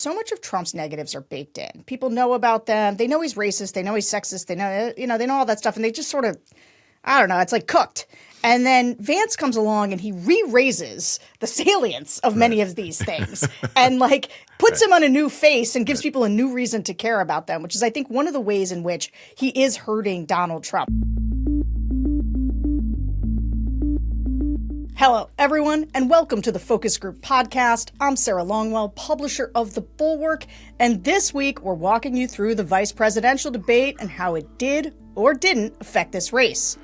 So much of Trump's negatives are baked in. People know about them. They know he's racist. They know he's sexist. They know, they know all that stuff. And they just sort of, I don't know, it's like cooked. And then Vance comes along and he re-raises the salience of many of these things and like puts him on a new face and gives people a new reason to care about them, which is, I think, one of the ways in which he is hurting Donald Trump. Hello, everyone, and welcome to the Focus Group podcast. I'm Sarah Longwell, publisher of the Bulwark, and this week we're walking you through the vice presidential debate and how it did or didn't affect this race.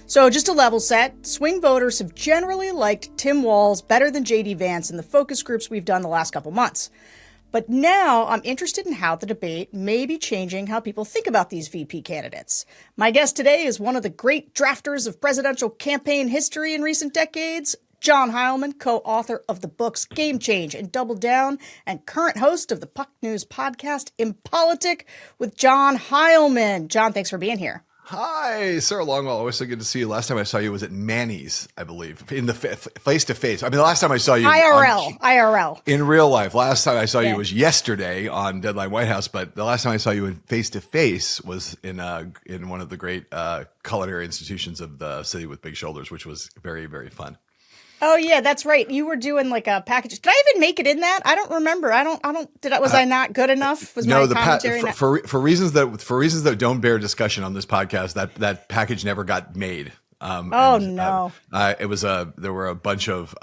So just to level set, swing voters have generally liked Tim Walz better than JD Vance in the focus groups we've done the last couple months. But now I'm interested in how the debate may be changing how people think about these VP candidates. My guest today is one of the great drafters of presidential campaign history in recent decades, John Heilemann, co-author of the books Game Change and Double Down, and current host of the Puck News podcast Impolitic with John Heilemann. John, thanks for being here. Hi, Sarah Longwell. Always so good to see you. Last time I saw you was at Manny's, I believe, in the face-to-face. I mean, the last time I saw you IRL in real life. Last time I saw you was yesterday on Deadline White House, but the last time I saw you in face-to-face was in one of the great culinary institutions of the city with big shoulders, which was very, very fun. Oh yeah, that's right. You were doing like a package. Did I even make it in that? I don't remember. Was I not good enough? Was no, my commentary for reasons that don't bear discussion on this podcast, that package never got made. No. It was there were a bunch of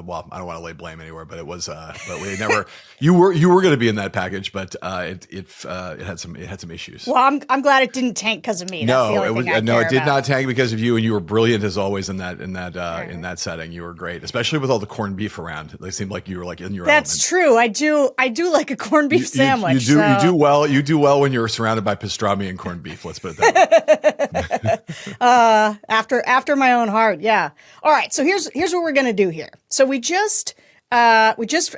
well, I don't want to lay blame anywhere, but it was but we never you were going to be in that package, but it had some issues. Well, I'm glad it didn't tank because of me. It did not tank because of you, and you were brilliant as always in that setting. You were great, especially with all the corned beef around. They seemed like you were like in your element. That's true. I do like a corned beef sandwich. You do well. You do well when you're surrounded by pastrami and corned beef. Let's put it that way. After my own heart. Yeah. All right. So here's what we're gonna do here. So we just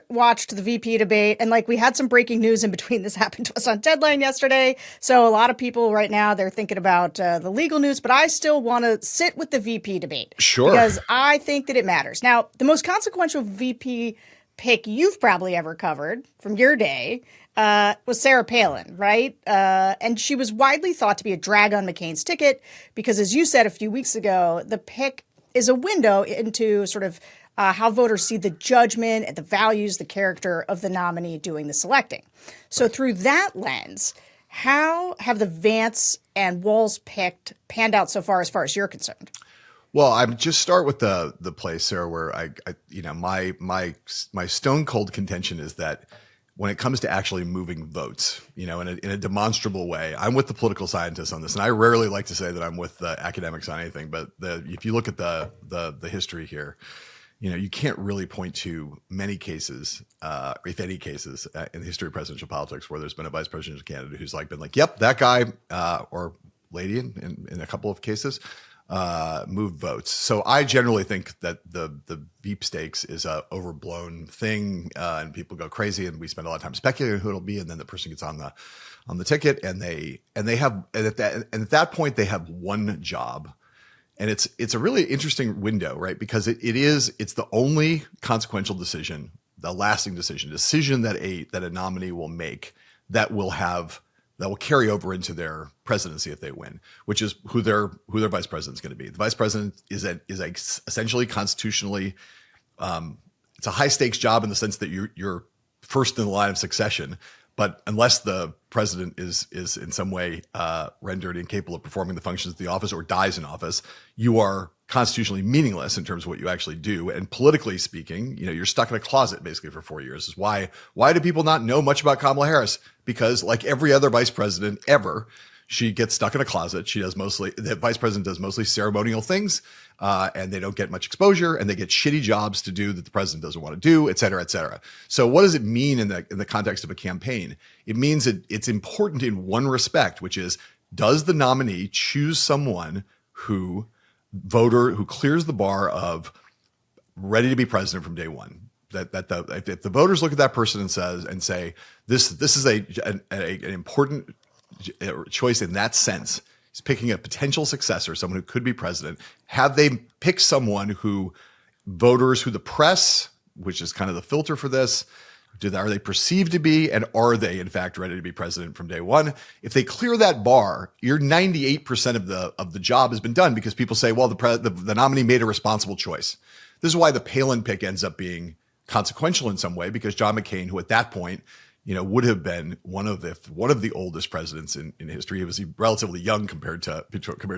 watched the VP debate, and like we had some breaking news in between. This happened to us on Deadline yesterday. So a lot of people right now, they're thinking about the legal news, but I still want to sit with the VP debate. Sure. Because I think that it matters. Now, the most consequential VP pick you've probably ever covered from your day was Sarah Palin, right? And she was widely thought to be a drag on McCain's ticket because, as you said a few weeks ago, the pick is a window into sort of how voters see the judgment and the values, the character of the nominee doing the selecting. So through that lens, how have the Vance and Walz picked panned out so far as you're concerned? Well, I just start with the place, Sarah, where I my stone cold contention is that when it comes to actually moving votes, in a demonstrable way, I'm with the political scientists on this, and I rarely like to say that I'm with the academics on anything. But if you look at the history here, you can't really point to many cases, if any cases, in the history of presidential politics where there's been a vice presidential candidate who's been like, yep, that guy or lady in a couple of cases moved votes. So I generally think that the Veep stakes is a overblown thing, and people go crazy, and we spend a lot of time speculating who it'll be, and then the person gets on the ticket, and at that point they have one job. And it's a really interesting window, right? Because it's the only consequential decision, the lasting decision that a nominee will make that will carry over into their presidency if they win, which is who their vice president is going to be. The vice president is essentially constitutionally, it's a high stakes job in the sense that you're first in the line of succession. But unless the president is in some way rendered incapable of performing the functions of the office or dies in office, you are constitutionally meaningless in terms of what you actually do. And politically speaking, you're stuck in a closet basically for 4 years. Is why do people not know much about Kamala Harris? Because like every other vice president ever, she gets stuck in a closet. The vice president does mostly ceremonial things, and they don't get much exposure, and they get shitty jobs to do that the president doesn't want to do, et cetera, et cetera. So what does it mean in the context of a campaign? It means that it's important in one respect, which is, does the nominee choose someone who clears the bar of ready to be president from day one? If the voters look at that person and say this is an important choice in that sense. He's picking a potential successor, someone who could be president. Have they picked someone who the press, which is kind of the filter for this, Are they perceived to be, and are they in fact ready to be president from day one? If they clear that bar, your 98% of the job has been done, because people say, well, the nominee made a responsible choice. This is why the Palin pick ends up being consequential in some way, because John McCain, who at that point, would have been one of the oldest presidents in history. He was relatively young compared to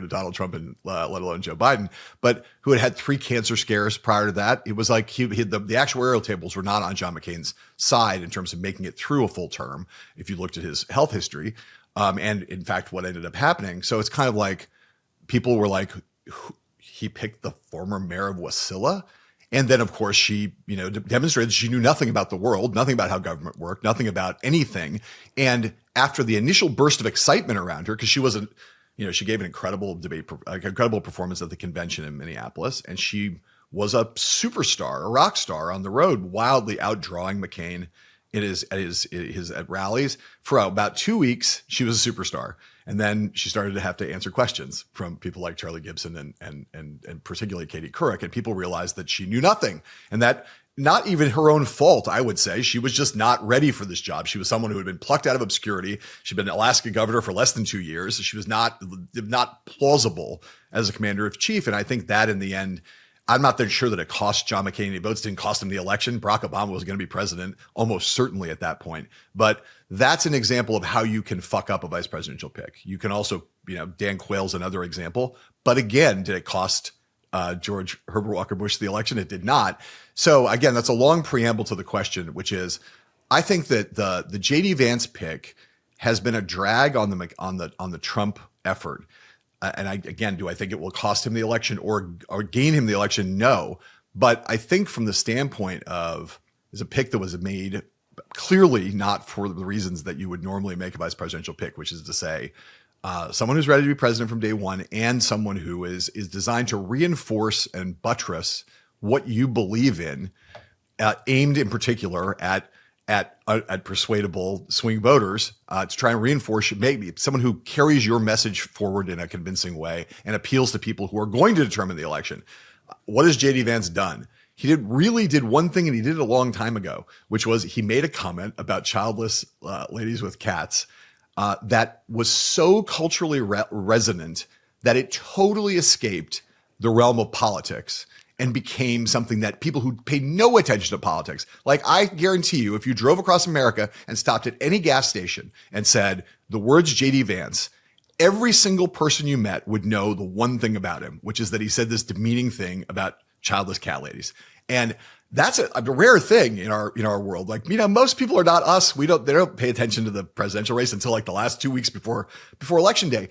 Donald Trump and let alone Joe Biden, but who had 3 cancer scares prior to that. It was like the actuarial tables were not on John McCain's side in terms of making it through a full term, if you looked at his health history, and in fact what ended up happening. So it's kind of like people were like, he picked the former mayor of Wasilla. And then, of course, she, demonstrated she knew nothing about the world, nothing about how government worked, nothing about anything. And after the initial burst of excitement around her, because she wasn't, she gave an incredible incredible performance at the convention in Minneapolis, and she was a superstar, a rock star on the road, wildly outdrawing McCain at rallies. For about 2 weeks, she was a superstar. And then she started to have to answer questions from people like Charlie Gibson and particularly Katie Couric. And people realized that she knew nothing, and that not even her own fault, I would say. She was just not ready for this job. She was someone who had been plucked out of obscurity. She'd been Alaska governor for less than 2 years. She was not plausible as a commander in chief. And I think that in the end, I'm not that sure that it cost John McCain any votes. It didn't cost him the election. Barack Obama was going to be president almost certainly at that point. But that's an example of how you can fuck up a vice presidential pick. You can also, Dan Quayle's another example. But again, did it cost George Herbert Walker Bush the election? It did not. So again, that's a long preamble to the question, which is, I think that the JD Vance pick has been a drag on the Trump effort. And do I think it will cost him the election or gain him the election? No. But I think from the standpoint of, is a pick that was made clearly not for the reasons that you would normally make a vice presidential pick, which is to say, someone who's ready to be president from day one, and someone who is designed to reinforce and buttress what you believe in, aimed in particular at persuadable swing voters, to try and reinforce, maybe someone who carries your message forward in a convincing way and appeals to people who are going to determine the election. What has JD Vance done? He did one thing, and he did it a long time ago, which was he made a comment about childless ladies with cats that was so culturally resonant that it totally escaped the realm of politics and became something that people who pay no attention to politics, like I guarantee you, if you drove across America and stopped at any gas station and said the words JD Vance, every single person you met would know the one thing about him, which is that he said this demeaning thing about childless cat ladies. And that's a rare thing in our world. Like, most people are not us. They don't pay attention to the presidential race until like the last 2 weeks before election day.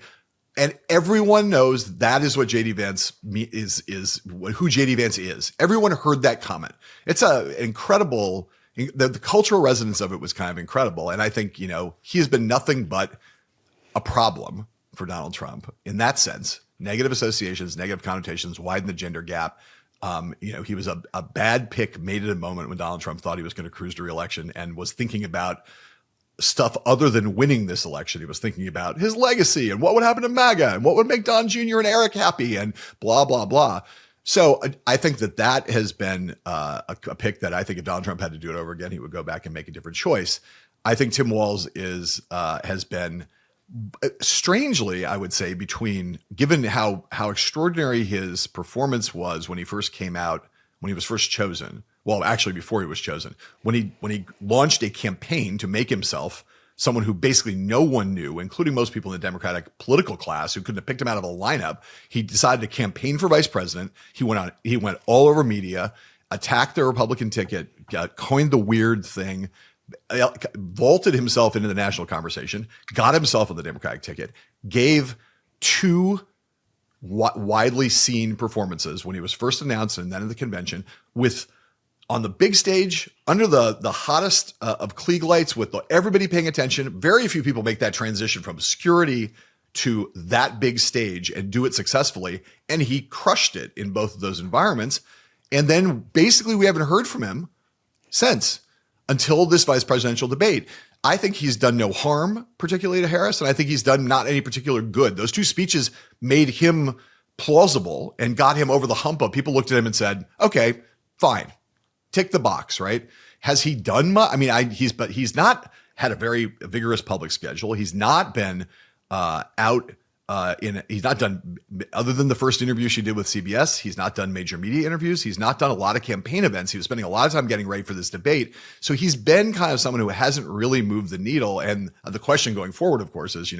And everyone knows that is what JD Vance is who JD Vance is. Everyone heard that comment. It's incredible. The cultural resonance of it was kind of incredible. And I think, he has been nothing but a problem for Donald Trump in that sense. Negative associations, negative connotations, widen the gender gap. He was a bad pick made at a moment when Donald Trump thought he was going to cruise to re-election and was thinking about stuff other than winning this election. He was thinking about his legacy and what would happen to MAGA and what would make Don Jr. and Eric happy and blah, blah, blah. So I think that has been a pick that I think if Donald Trump had to do it over again, he would go back and make a different choice. I think Tim Walz has been strangely, I would say, given how extraordinary his performance was when he first came out, when he was first chosen. Well, actually, before he was chosen, when he launched a campaign to make himself someone who basically no one knew, including most people in the Democratic political class who couldn't have picked him out of a lineup. He decided to campaign for vice president. He went all over media, attacked the Republican ticket, coined the weird thing, vaulted himself into the national conversation, got himself on the Democratic ticket, gave 2 widely seen performances when he was first announced and then in the convention, with on the big stage under the hottest of Klieg lights, with everybody paying attention. Very few people make that transition from obscurity to that big stage and do it successfully. And he crushed it in both of those environments. And then basically we haven't heard from him since, until this vice presidential debate. I think he's done no harm, particularly to Harris, and I think he's done not any particular good. Those 2 speeches made him plausible and got him over the hump of people looked at him and said, okay, fine, tick the box, right? Has he done much? I mean, he's not had a very vigorous public schedule. He's not been out he's not done, other than the first interview she did with CBS, he's not done major media interviews. He's not done a lot of campaign events. He was spending a lot of time getting ready for this debate. So he's been kind of someone who hasn't really moved the needle. And the question going forward, of course, is,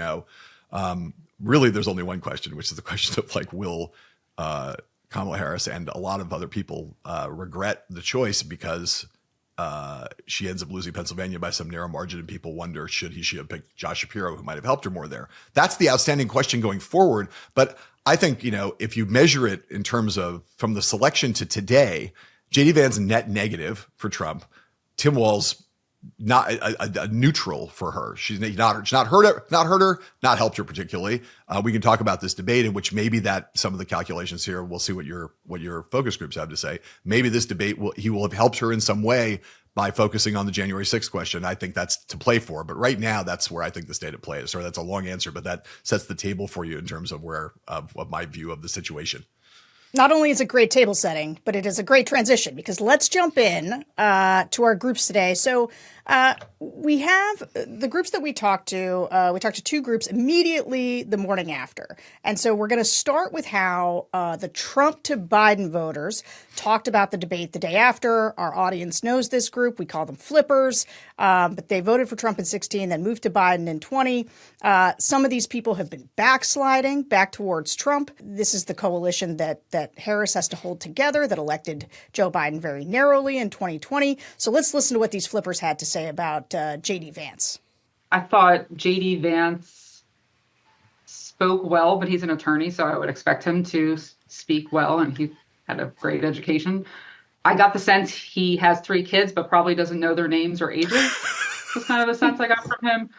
really there's only one question, which is the question of like, will Kamala Harris and a lot of other people regret the choice because she ends up losing Pennsylvania by some narrow margin, and people wonder, should she have picked Josh Shapiro, who might have helped her more there? That's the outstanding question going forward. But I think, if you measure it in terms of from the selection to today, JD Vance net negative for Trump, Tim Walz not a neutral for her. She's not hurt her, not helped her particularly. We can talk about this debate in which maybe that some of the calculations here, we'll see what your focus groups have to say. Maybe this debate he will have helped her in some way by focusing on the January 6th question. I think that's to play for, but right now that's where I think the state of play is. Sorry, that's a long answer, but that sets the table for you in terms of of my view of the situation. Not only is it great table setting, but it is a great transition, because let's jump in to our groups today. So we have the groups that we talked to. We talked to two groups immediately the morning after. And so we're going to start with how the Trump to Biden voters talked about the debate the day after. Our audience knows this group. We call them flippers. But they voted for Trump in 2016, then moved to Biden in 2020. Some of these people have been backsliding back towards Trump. This is the coalition that Harris has to hold together that elected Joe Biden very narrowly in 2020. So let's listen to what these flippers had to say about JD Vance. I thought JD Vance spoke well, but he's an attorney, so I would expect him to speak well, and he had a great education. I got the sense he has 3 kids, but probably doesn't know their names or ages. Was kind of the sense I got from him.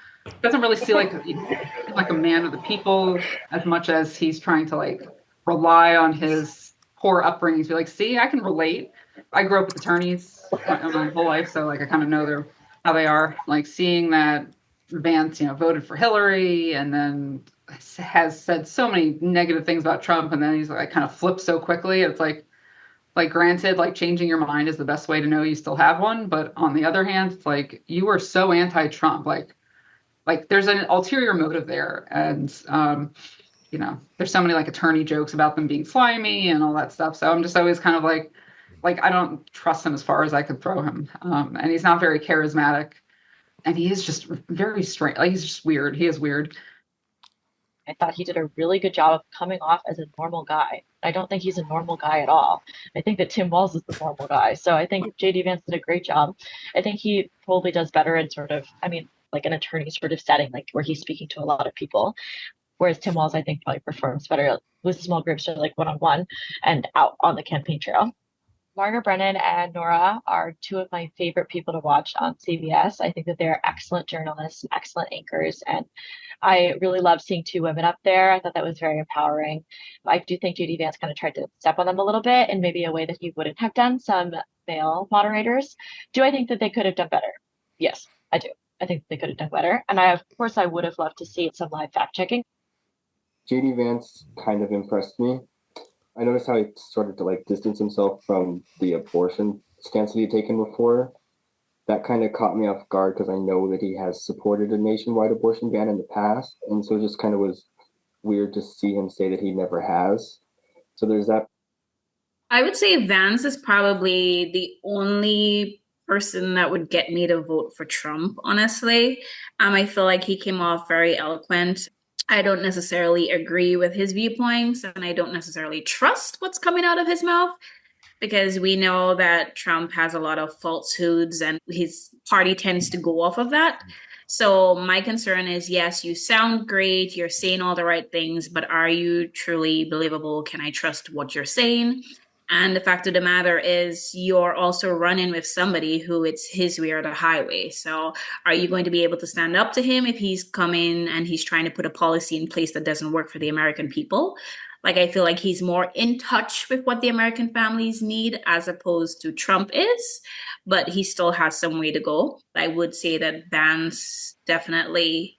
Doesn't really feel like a man of the people as much as he's trying to rely on his poor upbringing to be like, see, I can relate. I grew up with attorneys my whole life, so I kind of know how they are. Seeing that Vance, voted for Hillary and then has said so many negative things about Trump, and then he's kind of flipped so quickly. It's granted, changing your mind is the best way to know you still have one. But on the other hand, it's you are so anti-Trump, there's an ulterior motive there. And, there's so many attorney jokes about them being slimy and all that stuff. So I'm just always kind of I don't trust him as far as I could throw him. And he's not very charismatic, and he is just very strange. He's just weird. He is weird. I thought he did a really good job of coming off as a normal guy. I don't think he's a normal guy at all. I think that Tim Walz is the normal guy. So I think JD Vance did a great job. I think he probably does better in an attorney sort of setting, where he's speaking to a lot of people. Whereas Tim Walz, I think, probably performs better with small groups or one-on-one and out on the campaign trail. Margaret Brennan and Nora are 2 of my favorite people to watch on CBS. I think that they're excellent journalists, excellent anchors, and I really love seeing 2 women up there. I thought that was very empowering. I do think JD Vance kind of tried to step on them a little bit in maybe a way that he wouldn't have done some male moderators. Do I think that they could have done better? Yes, I do. I think they could have done better. And I would have loved to see some live fact checking. JD Vance kind of impressed me. I noticed how he started to distance himself from the abortion stance that he had taken before. That kind of caught me off guard because I know that he has supported a nationwide abortion ban in the past. And so it just kind of was weird to see him say that he never has. So there's that. I would say Vance is probably the only person that would get me to vote for Trump, honestly. I feel like he came off very eloquent. I don't necessarily agree with his viewpoints, and I don't necessarily trust what's coming out of his mouth, because we know that Trump has a lot of falsehoods and his party tends to go off of that. So my concern is, yes, you sound great, you're saying all the right things, but are you truly believable? Can I trust what you're saying? And the fact of the matter is, you're also running with somebody who it's his way or the highway. So are you going to be able to stand up to him if he's coming and he's trying to put a policy in place that doesn't work for the American people? I feel like he's more in touch with what the American families need as opposed to Trump is, but he still has some way to go. I would say that Vance definitely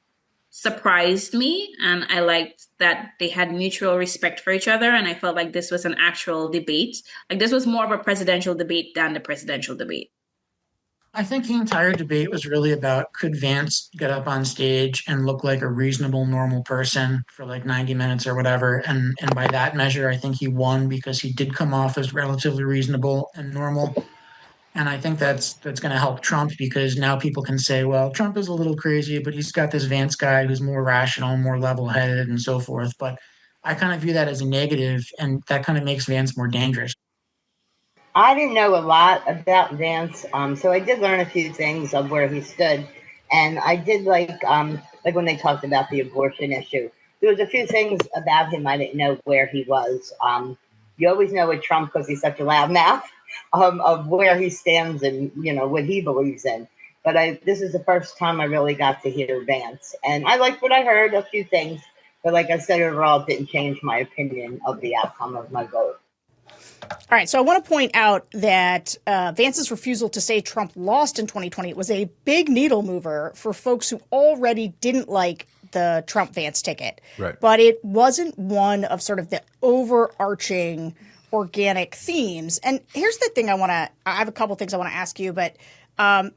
surprised me, and I liked that they had mutual respect for each other, and I felt like this was an actual debate. This was more of a presidential debate than the presidential debate. I think the entire debate was really about could Vance get up on stage and look like a reasonable, normal person for like 90 minutes or whatever. And by that measure, I think he won because he did come off as relatively reasonable and normal. And I think that's going to help Trump because now people can say, well, Trump is a little crazy, but he's got this Vance guy who's more rational, more level-headed, and so forth. But I kind of view that as a negative, and that kind of makes Vance more dangerous. I didn't know a lot about Vance, so I did learn a few things of where he stood, and I did like when they talked about the abortion issue. There was a few things about him I didn't know where he was. You always know with Trump because he's such a loud mouth of where he stands and what he believes in. But this is the first time I really got to hear Vance, and I liked what I heard. A few things, but like I said, overall, it didn't change my opinion of the outcome of my vote. All right, so I want to point out that Vance's refusal to say Trump lost in 2020 was a big needle mover for folks who already didn't like the Trump-Vance ticket. Right. But it wasn't one of sort of the overarching organic themes. And here's the thing I have a couple things I want to ask you, but now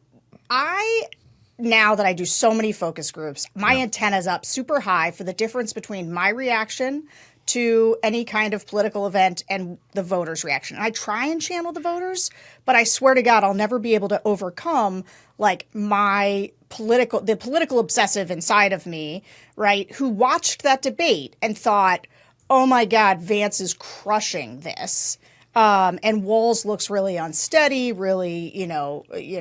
that I do so many focus groups, my antenna's up super high for the difference between my reaction to any kind of political event and the voters' reaction. And I try and channel the voters, but I swear to God, I'll never be able to overcome like the political obsessive inside of me, right, who watched that debate and thought, oh my God, Vance is crushing this. And Walz looks really unsteady, really,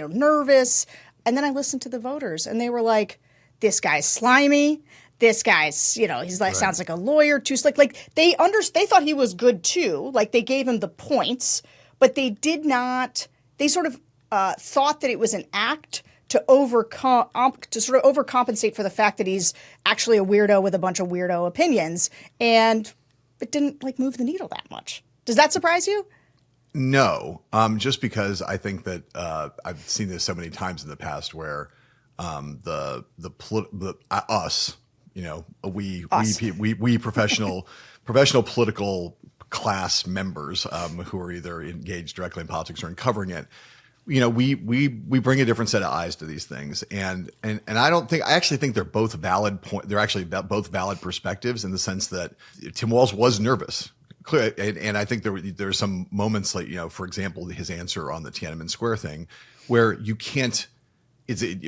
nervous. And then I listened to the voters and they were like, this guy's slimy. This guy's, he's like, sounds like a lawyer, too slick. Like they thought he was good too. Like they gave him the points, but they did not. They sort of thought that it was an act to sort of overcompensate for the fact that he's actually a weirdo with a bunch of weirdo opinions, and it didn't like move the needle that much. Does that surprise you? No, just because I think that I've seen this so many times in the past where us. We professional political class members who are either engaged directly in politics or in covering it. We bring a different set of eyes to these things, and I actually think they're both valid they're actually both valid perspectives in the sense that Tim Walz was nervous. And I think there's some moments like, for example, his answer on the Tiananmen Square thing where you can't.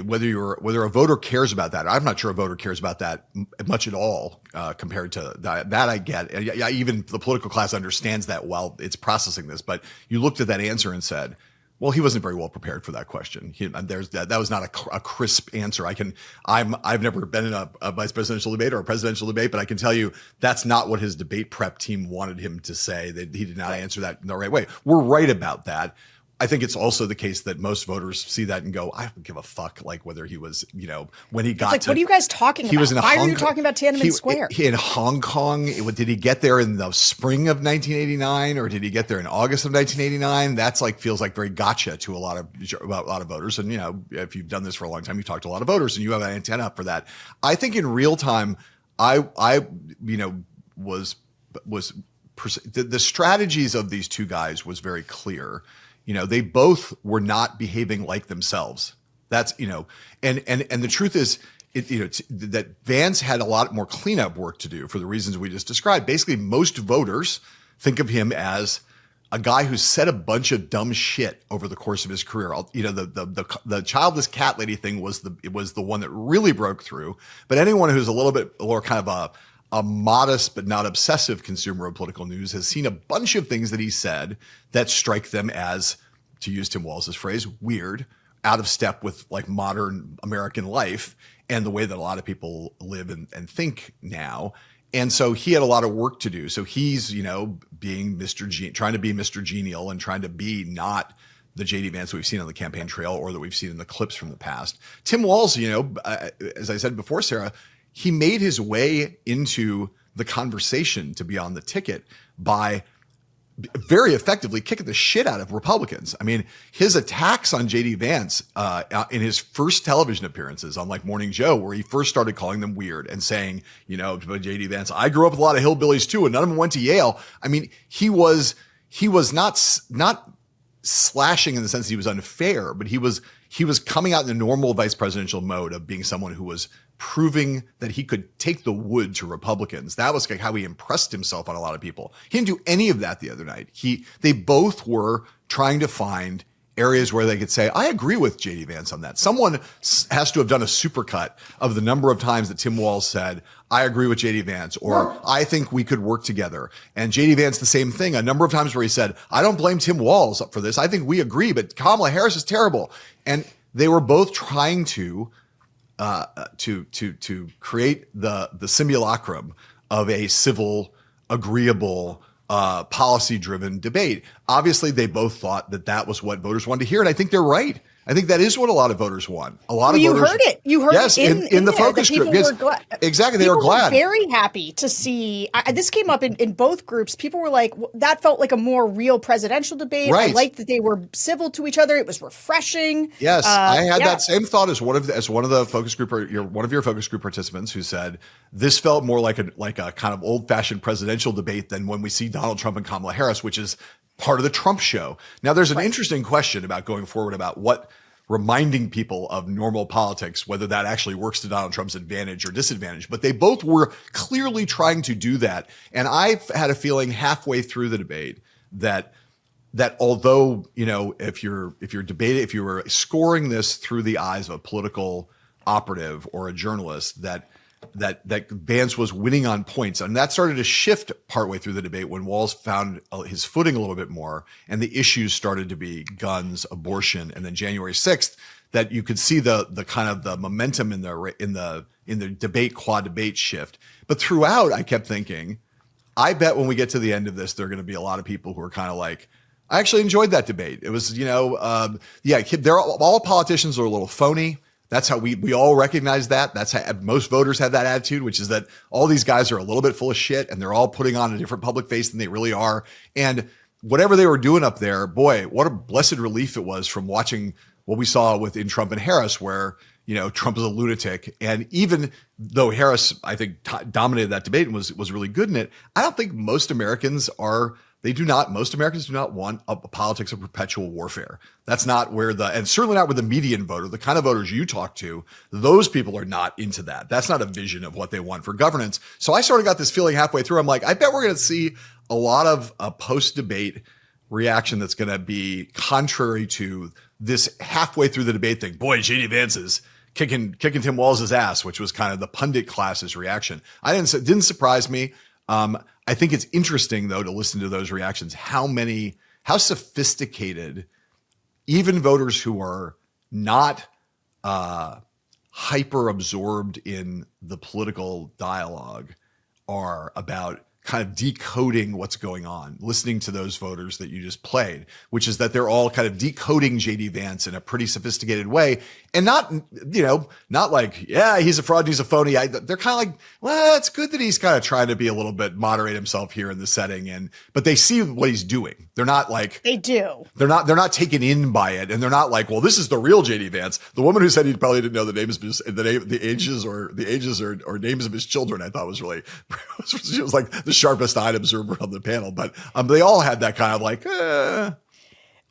Whether a voter cares about that. I'm not sure a voter cares about that much at all compared to that I get. Even the political class understands that while it's processing this. But you looked at that answer and said, well, he wasn't very well prepared for that question. That was not a crisp answer. I've never been in a vice presidential debate or a presidential debate, but I can tell you that's not what his debate prep team wanted him to say. That he did not answer that in the right way. We're right about that. I think it's also the case that most voters see that and go, I don't give a fuck, like whether he was, when he got like, what are you guys talking about? Why are you talking about Tiananmen Square? In Hong Kong, did he get there in the spring of 1989 or did he get there in August of 1989? That's feels like very gotcha to a lot of voters. And, if you've done this for a long time, you've talked to a lot of voters and you have an antenna up for that. I think in real time, the strategies of these two guys was very clear. They both were not behaving like themselves. That's, and the truth is, that Vance had a lot more cleanup work to do for the reasons we just described. Basically, most voters think of him as a guy who said a bunch of dumb shit over the course of his career. The childless cat lady thing was the one that really broke through. But anyone who's a little bit or kind of a modest but not obsessive consumer of political news has seen a bunch of things that he said that strike them as, to use Tim Walz's phrase, weird, out of step with like modern American life and the way that a lot of people live and think now. And so he had a lot of work to do. So he's, being trying to be Mr. Genial and trying to be not the JD Vance that we've seen on the campaign trail or that we've seen in the clips from the past. Tim Walz, as I said before, Sarah, he made his way into the conversation to be on the ticket by very effectively kicking the shit out of Republicans. I mean, his attacks on JD Vance in his first television appearances on like Morning Joe, where he first started calling them weird and saying, JD Vance, I grew up with a lot of hillbillies too, and none of them went to Yale. I mean, he was not slashing in the sense that he was unfair, but he he was coming out in the normal vice presidential mode of being someone who was proving that he could take the wood to Republicans. That was like how he impressed himself on a lot of people. He didn't do any of that the other night. They both were trying to find areas where they could say, I agree with JD Vance on that. Someone has to have done a supercut of the number of times that Tim Walz said, I agree with JD Vance, or I think we could work together. And JD Vance, the same thing, a number of times where he said, I don't blame Tim Walz for this. I think we agree, but Kamala Harris is terrible. And they were both trying to create the simulacrum of a civil, agreeable, policy-driven debate. Obviously, they both thought that was what voters wanted to hear, and I think they're right. I think that is what a lot of voters want. A lot of you voters. heard it. You heard yes, it in the focus group. Yes, exactly. They were glad. Very happy to see. This came up in both groups. People were like, that felt like a more real presidential debate. Right. I liked that they were civil to each other. It was refreshing. Yes, I had that same thought as one of the focus group, or one of your focus group participants, who said this felt more like a kind of old-fashioned presidential debate than when we see Donald Trump and Kamala Harris, which is part of the Trump show. Now, there's an interesting question about going forward about what reminding people of normal politics, whether that actually works to Donald Trump's advantage or disadvantage. But they both were clearly trying to do that. And I had a feeling halfway through the debate that although, if you were scoring this through the eyes of a political operative or a journalist, that Vance was winning on points. And that started to shift partway through the debate when Walz found his footing a little bit more, and the issues started to be guns, abortion, and then January 6th, that you could see the kind of the momentum in the debate, quad debate shift. But throughout, I kept thinking, I bet when we get to the end of this, there are going to be a lot of people who are kind of like, I actually enjoyed that debate. It was, all politicians are a little phony. That's how we all recognize that. That's how most voters have that attitude, which is that all these guys are a little bit full of shit and they're all putting on a different public face than they really are. And whatever they were doing up there, boy, what a blessed relief it was from watching what we saw within Trump and Harris, where, Trump is a lunatic. And even though Harris, I think, dominated that debate and was really good in it, I don't think most Americans do not want a politics of perpetual warfare. That's not and certainly not with the median voter, the kind of voters you talk to, those people are not into that. That's not a vision of what they want for governance. So I sort of got this feeling halfway through. I'm like, I bet we're going to see a lot of post-debate reaction that's going to be contrary to this halfway through the debate thing. Boy, JD Vance is kicking Tim Walz's ass, which was kind of the pundit class's reaction. Didn't surprise me. I think it's interesting, though, to listen to those reactions, how sophisticated even voters who are not hyper absorbed in the political dialogue are about kind of decoding what's going on, listening to those voters that you just played, which is that they're all kind of decoding JD Vance in a pretty sophisticated way, and not like, yeah, he's a fraud, he's a phony. They're kind of like, well, it's good that he's kind of trying to be a little bit moderate himself here in the setting, but they see what he's doing. They're not like, they do. They're not taken in by it, and they're not like, well, this is the real JD Vance. The woman who said he probably didn't know the ages or names of his children, I thought was really, she was like the sharpest eyed observer on the panel. But they all had that kind of like,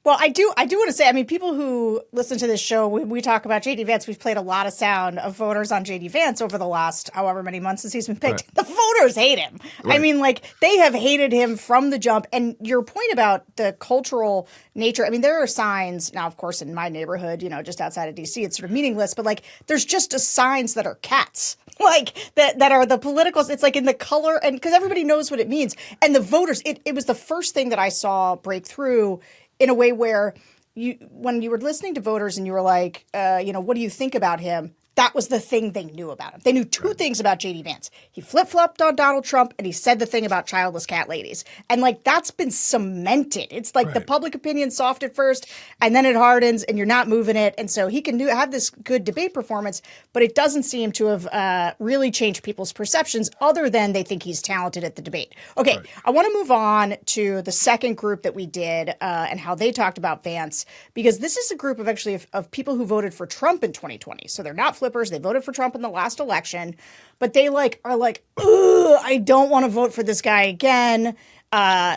Well, I do want to say, I mean, people who listen to this show, when we talk about JD Vance, we've played a lot of sound of voters on JD Vance over the last however many months since he's been picked. Right. The voters hate him. Right. I mean, like, they have hated him from the jump. And your point about the cultural nature, I mean, there are signs now, of course, in my neighborhood, just outside of DC, it's sort of meaningless, but like, there's just signs that are cats. Like that are the politicals. It's like in the color, and because everybody knows what it means. And the voters, it was the first thing that I saw break through in a way where when you were listening to voters and you were like, what do you think about him? That was the thing they knew about him. They knew two things about JD Vance. He flip-flopped on Donald Trump, and he said the thing about childless cat ladies. And, like, that's been cemented. It's like the public opinion soft at first, and then it hardens, and you're not moving it. And so he can have this good debate performance, but it doesn't seem to have really changed people's perceptions other than they think he's talented at the debate. Okay, I want to move on to the second group that we did and how they talked about Vance, because this is a group of actually of people who voted for Trump in 2020. So they're not flippers. They voted for Trump in the last election, but they are like, ugh, I don't want to vote for this guy again.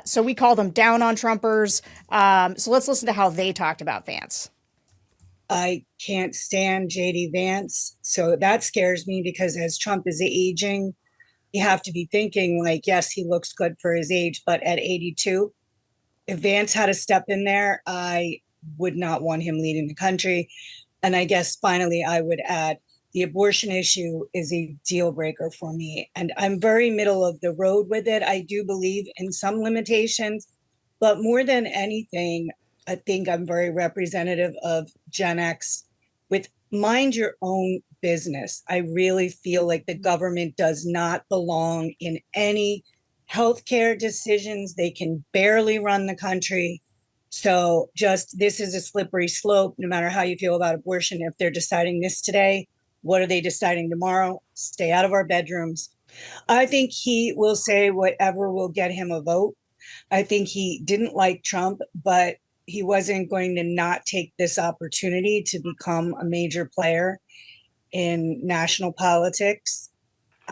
So we call them down on Trumpers. So let's listen to how they talked about Vance. I can't stand JD Vance. So that scares me because as Trump is aging, you have to be thinking like, yes, he looks good for his age, but at 82, if Vance had to step in there, I would not want him leading the country. And I guess finally, I would add the abortion issue is a deal breaker for me. And I'm very middle of the road with it. I do believe in some limitations, but more than anything, I think I'm very representative of Gen X with mind your own business. I really feel like the government does not belong in any healthcare decisions. They can barely run the country. So just this is a slippery slope, no matter how you feel about abortion. If they're deciding this today, what are they deciding tomorrow? Stay out of our bedrooms. I think he will say whatever will get him a vote. I think he didn't like Trump, but he wasn't going to not take this opportunity to become a major player in national politics.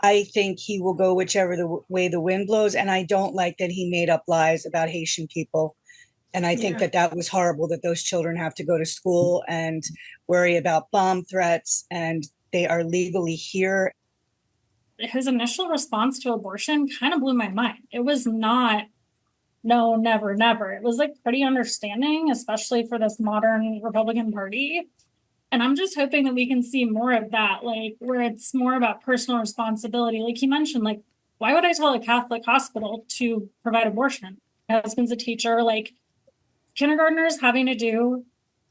I think he will go whichever way the wind blows. And I don't like that he made up lies about Haitian people. And I think that was horrible, that those children have to go to school and worry about bomb threats, and they are legally here. His initial response to abortion kind of blew my mind. It was not, no, never, never. It was like pretty understanding, especially for this modern Republican Party. And I'm just hoping that we can see more of that, like where it's more about personal responsibility. Like he mentioned, like, why would I tell a Catholic hospital to provide abortion? My husband's a teacher, like kindergartners having to do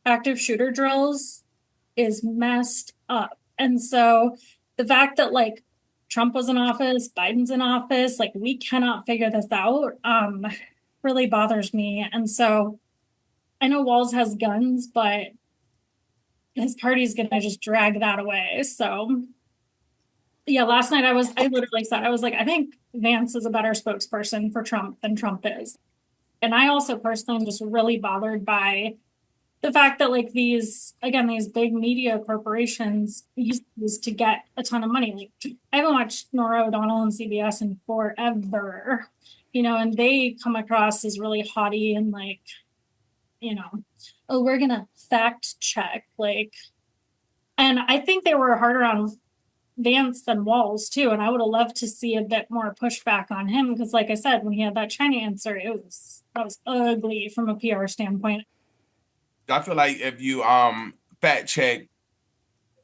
active shooter drills is messed up. And so the fact that like Trump was in office, Biden's in office, like we cannot figure this out, really bothers me. And so I know Walz has guns, but his party's gonna just drag that away. So yeah, last night I literally said, I was like, I think Vance is a better spokesperson for Trump than Trump is. And I also personally am just really bothered by the fact that like these big media corporations use these to get a ton of money. Like I haven't watched Nora O'Donnell and CBS in forever, and they come across as really haughty and like, oh, we're gonna fact check, like, and I think they were harder on Vance than Walz too, and I would have loved to see a bit more pushback on him because, like I said, when he had that China answer, that was ugly from a PR standpoint. I feel like if you fact check,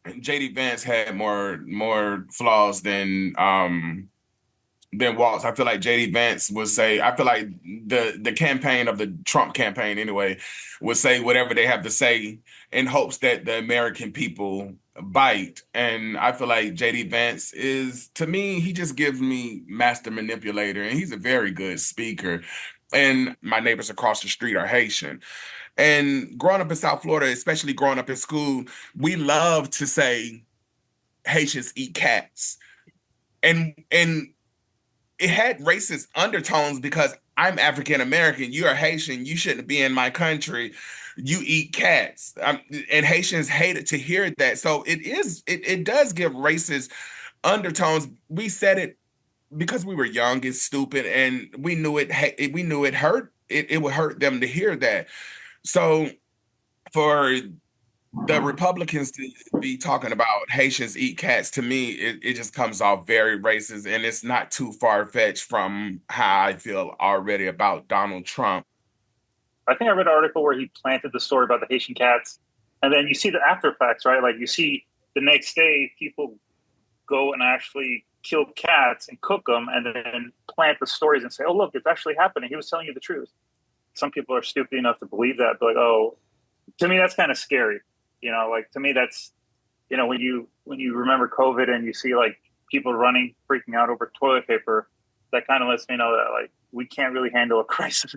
JD Vance had more flaws than Walz. I feel like JD Vance would say, I feel like the campaign of the Trump campaign anyway would say whatever they have to say in hopes that the American people bite. And I feel like JD Vance is, to me, he just gives me master manipulator, and he's a very good speaker. And my neighbors across the street are Haitian. And growing up in South Florida, especially growing up in school, we love to say Haitians eat cats. And it had racist undertones because I'm African American, you are Haitian, you shouldn't be in my country, you eat cats. And Haitians hated to hear that. So it does give racist undertones. We said it because we were young and stupid, and we knew it hurt. It would hurt them to hear that. So for the Republicans to be talking about Haitians eat cats, to me, it just comes off very racist, and it's not too far-fetched from how I feel already about Donald Trump. I think I read an article where he planted the story about the Haitian cats, and then you see the after effects, right? Like you see the next day people go and actually kill cats and cook them and then plant the stories and say, oh, look, it's actually happening. He was telling you the truth. Some people are stupid enough to believe that, but like, oh, to me, that's kind of scary. Like to me, that's, when you remember COVID and you see like people running, freaking out over toilet paper, that kind of lets me know that like we can't really handle a crisis.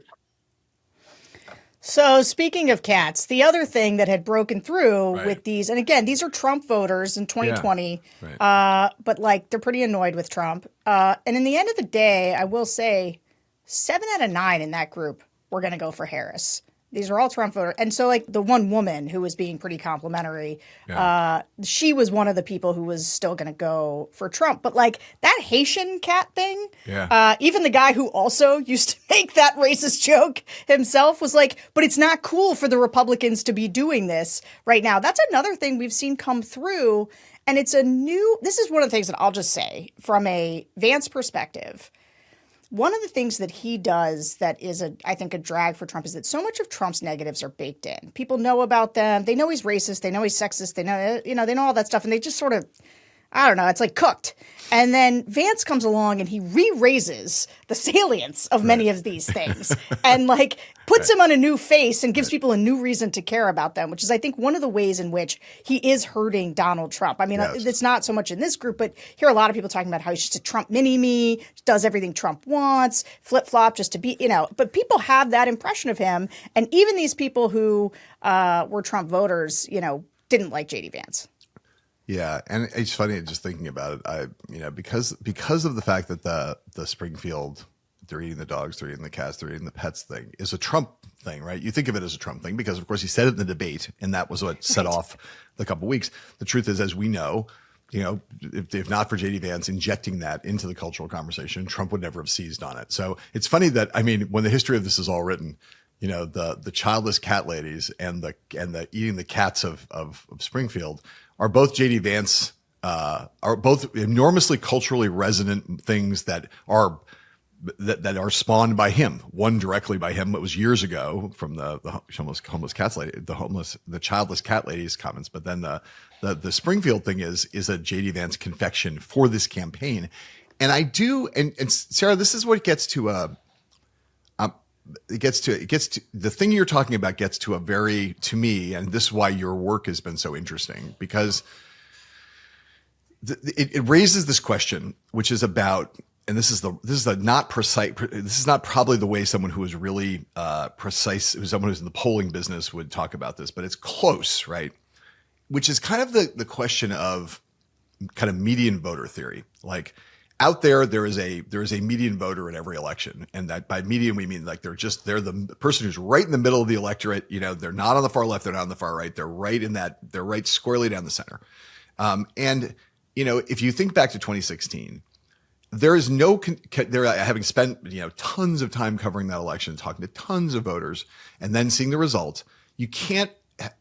So speaking of cats, the other thing that had broken through with these, and again, these are Trump voters in 2020, but like they're pretty annoyed with Trump. And in the end of the day, I will say 7 out of 9 in that group were going to go for Harris. These are all Trump voters. And so like the one woman who was being pretty complimentary, Yeah. she was one of the people who was still going to go for Trump. But like that Haitian cat thing, even the guy who also used to make that racist joke himself was like, but it's not cool for the Republicans to be doing this right now. That's another thing we've seen come through. And this is one of the things that I'll just say from a Vance perspective. One of the things that he does that is, I think, a drag for Trump is that so much of Trump's negatives are baked in. People know about them. They know he's racist. They know he's sexist. They know, they know all that stuff. And they just sort of, I don't know, it's like cooked. And then Vance comes along and he re-raises the salience of many of these things and like puts him on a new face and gives people a new reason to care about them, which is, I think, one of the ways in which he is hurting Donald Trump. I mean, it's not so much in this group, but hear a lot of people talking about how he's just a Trump mini-me, does everything Trump wants, flip-flop just to be, but people have that impression of him. And even these people who were Trump voters, didn't like JD Vance. Yeah, and it's funny just thinking about it. Because of the fact that the Springfield, they're eating the dogs, they're eating the cats, they're eating the pets thing is a Trump thing, right? You think of it as a Trump thing because, of course, he said it in the debate, and that was what set off the couple weeks. The truth is, as we know, if not for JD Vance injecting that into the cultural conversation, Trump would never have seized on it. So it's funny that, when the history of this is all written, the childless cat ladies and the eating the cats of Springfield are both JD Vance, are both enormously culturally resonant things that are spawned by him. One directly by him. It was years ago from the homeless cats lady, the childless cat ladies comments. But then the Springfield thing is a JD Vance confection for this campaign. And I do, and Sarah, this is what it gets to. It gets to the thing you're talking about gets to a very, to me, and this is why your work has been so interesting, because it raises this question, which is about, and this is not precise. This is not probably the way someone who is really precise, someone who's in the polling business would talk about this, but it's close, right? Which is kind of the question of kind of median voter theory, like. Out there is a median voter in every election, and that by median we mean like they're the person who's right in the middle of the electorate. They're not on the far left, they're not on the far right. They're right squarely down the center. And if you think back to 2016, there is no having spent tons of time covering that election, talking to tons of voters, and then seeing the result, you can't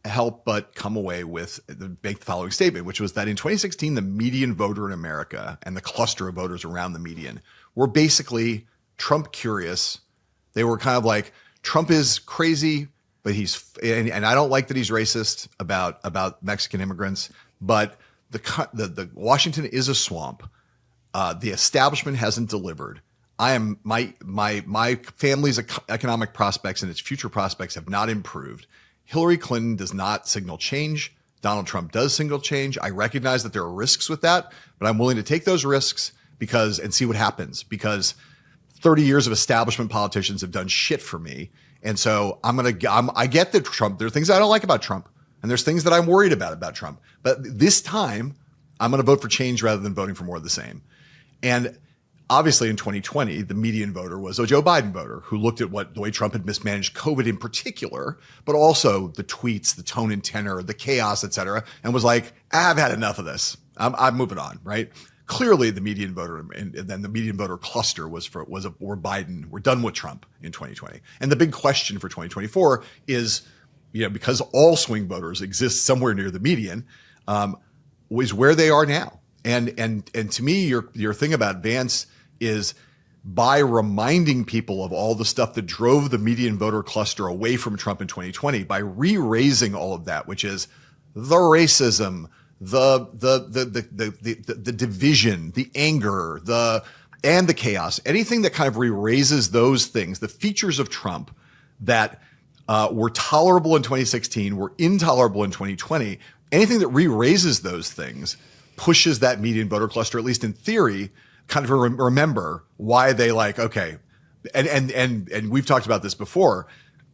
help but come away with make the following statement, which was that in 2016, the median voter in America and the cluster of voters around the median were basically Trump curious. They were kind of like, Trump is crazy, but and I don't like that he's racist about Mexican immigrants, but the Washington is a swamp. The establishment hasn't delivered. My family's economic prospects and its future prospects have not improved. Hillary Clinton does not signal change. Donald Trump does signal change. I recognize that there are risks with that, but I'm willing to take those risks and see what happens, because 30 years of establishment politicians have done shit for me. And so I get that Trump, there are things I don't like about Trump, and there's things that I'm worried about Trump. But this time I'm going to vote for change rather than voting for more of the same. And obviously, in 2020, the median voter was a Joe Biden voter who looked at the way Trump had mismanaged COVID in particular, but also the tweets, the tone and tenor, the chaos, et cetera, and was like, I've had enough of this. I'm moving on, right? Clearly, the median voter and then the median voter cluster was Biden. We're done with Trump in 2020. And the big question for 2024 is, because all swing voters exist somewhere near the median, is where they are now. And to me, your thing about Vance is by reminding people of all the stuff that drove the median voter cluster away from Trump in 2020, by re-raising all of that, which is the racism, the division, the anger, and the chaos, anything that kind of re-raises those things, the features of Trump that were tolerable in 2016, were intolerable in 2020, anything that re-raises those things pushes that median voter cluster, at least in theory, kind of remember why they okay. And we've talked about this before.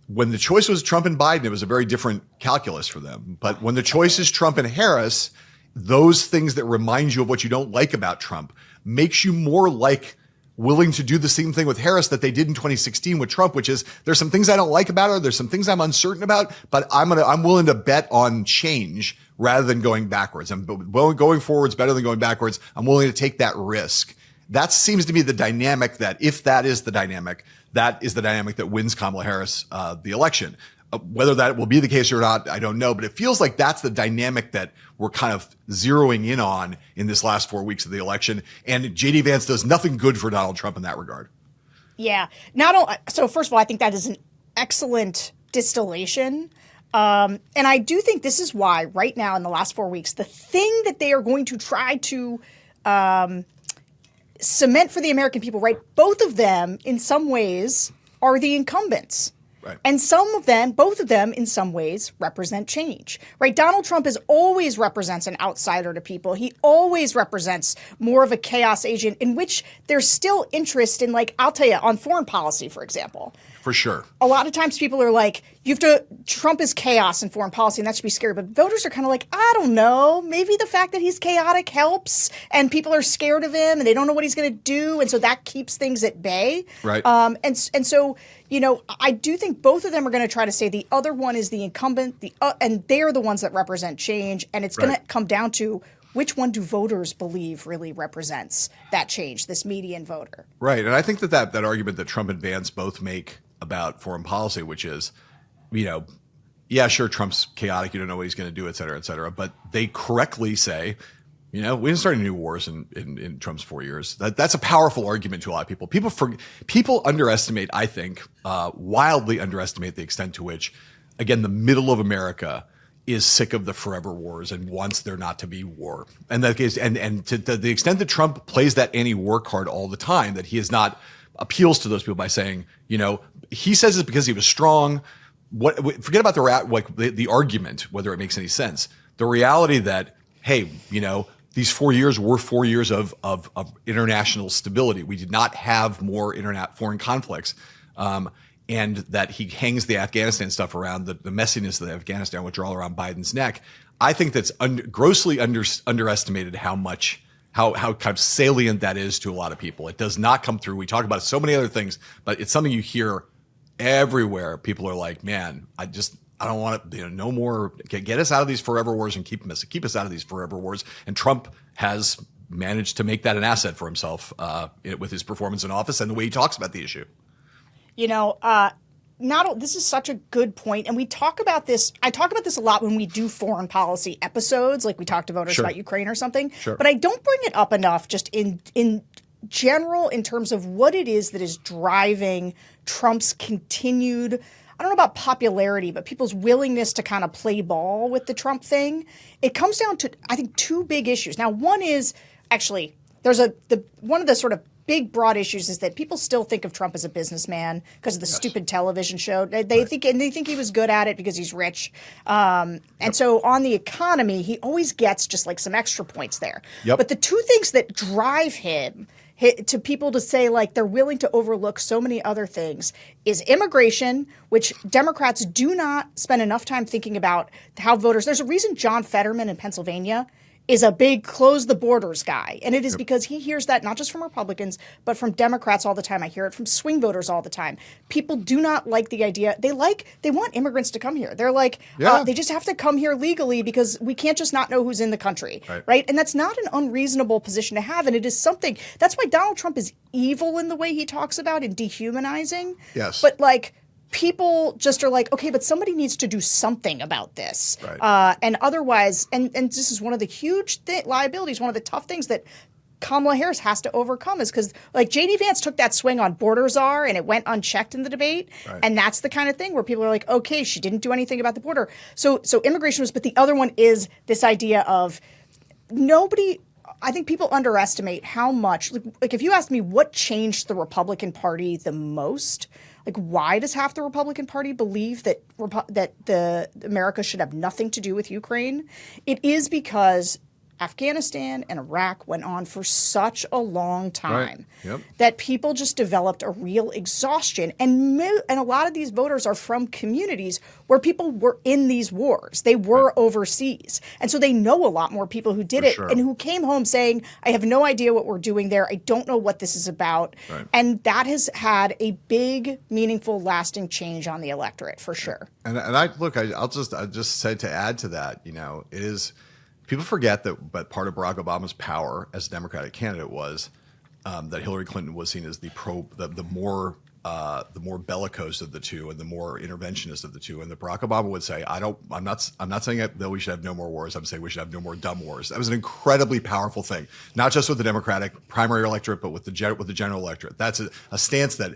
When the choice was Trump and Biden, it was a very different calculus for them. But when the choice is Trump and Harris, those things that remind you of what you don't like about Trump makes you more like willing to do the same thing with Harris that they did in 2016 with Trump, which is there's some things I don't like about her. There's some things I'm uncertain about, but I'm willing to bet on change rather than going backwards. I'm going forwards better than going backwards. I'm willing to take that risk. That seems to be the dynamic that if that is the dynamic that wins Kamala Harris the election. Whether that will be the case or not, I don't know, but it feels like that's the dynamic that we're kind of zeroing in on in this last 4 weeks of the election. And JD Vance does nothing good for Donald Trump in that regard. Yeah. So first of all, I think that is an excellent distillation. And I do think this is why right now in the last 4 weeks, the thing that they are going to try to cement for the American people, right? Both of them in some ways are the incumbents. Right. And both of them in some ways represent change, right? Donald Trump always represents an outsider to people. He always represents more of a chaos agent in which there's still interest in, like, I'll tell you, on foreign policy, for example. For sure. A lot of times people are like, Trump is chaos in foreign policy and that should be scary. But voters are kind of like, I don't know, maybe the fact that he's chaotic helps and people are scared of him and they don't know what he's going to do. And so that keeps things at bay. Right. And so, I do think both of them are going to try to say the other one is the incumbent, and they're the ones that represent change. And it's going to come down to which one do voters believe really represents that change, this median voter. Right. And I think that argument that Trump and Vance both make about foreign policy, which is, yeah, sure, Trump's chaotic. You don't know what he's going to do, et cetera, but they correctly say, we didn't start any new wars in Trump's 4 years. That's a powerful argument to a lot of people. People underestimate, I think, wildly underestimate the extent to which, again, the middle of America is sick of the forever wars and wants there not to be war. And that case, and to the extent that Trump plays that anti-war card all the time, that he is not appeals to those people by saying, he says it's because he was strong. Forget about the argument, whether it makes any sense. The reality that, hey, these 4 years were 4 years of international stability. We did not have more foreign conflicts. And that he hangs the Afghanistan stuff around, the messiness of the Afghanistan withdrawal around Biden's neck. I think that's grossly underestimated how kind of salient that is to a lot of people. It does not come through. We talk about so many other things, but it's something you hear everywhere. People are like, man, I don't want to, no more, get us out of these forever wars and keep us out of these forever wars. And Trump has managed to make that an asset for himself with his performance in office and the way he talks about the issue. This is such a good point, and we talk about this. I talk about this a lot when we do foreign policy episodes, like we talk to voters about Ukraine or something. Sure. But I don't bring it up enough, just in general, in terms of what it is that is driving Trump's continued, I don't know about popularity, but people's willingness to kind of play ball with the Trump thing. It comes down to, I think, two big issues. Now, one is actually one of the sort of big broad issues is that people still think of Trump as a businessman because of the stupid television show. They think he was good at it because he's rich. So on the economy, he always gets just like some extra points there. Yep. But the two things that drive him to people to say like they're willing to overlook so many other things is immigration, which Democrats do not spend enough time thinking about how voters. There's a reason John Fetterman in Pennsylvania is a big close the borders guy. And it is because he hears that not just from Republicans, but from Democrats all the time. I hear it from swing voters all the time. People do not like the idea. They want immigrants to come here. They're like, they just have to come here legally because we can't just not know who's in the country. Right. And that's not an unreasonable position to have. And it is something, that's why Donald Trump is evil in the way he talks about and dehumanizing. Yes. But like, people just are like, okay, but somebody needs to do something about this. Right. And otherwise, and this is one of the huge liabilities, one of the tough things that Kamala Harris has to overcome is because like JD Vance took that swing on border czar and it went unchecked in the debate. Right. And that's the kind of thing where people are like, okay, she didn't do anything about the border. So immigration was, but the other one is this idea of I think people underestimate how much, like if you asked me what changed the Republican Party the most, like why does half the Republican Party believe that America should have nothing to do with Ukraine? It is because Afghanistan and Iraq went on for such a long time Yep. that people just developed a real exhaustion. And a lot of these voters are from communities where people were in these wars. They were overseas. And so they know a lot more people who did For it sure. and who came home saying, I have no idea what we're doing there. I don't know what this is about. Right. And that has had a big, meaningful, lasting change on the electorate for sure. And I'll just say, to add to that, you know, it is, people forget that, but part of Barack Obama's power as a Democratic candidate was that Hillary Clinton was seen as the more bellicose of the two and the more interventionist of the two, and that Barack Obama would say, I'm not saying that we should have no more wars. I'm saying we should have no more dumb wars. That was an incredibly powerful thing, not just with the Democratic primary electorate, but with the general electorate. That's a stance that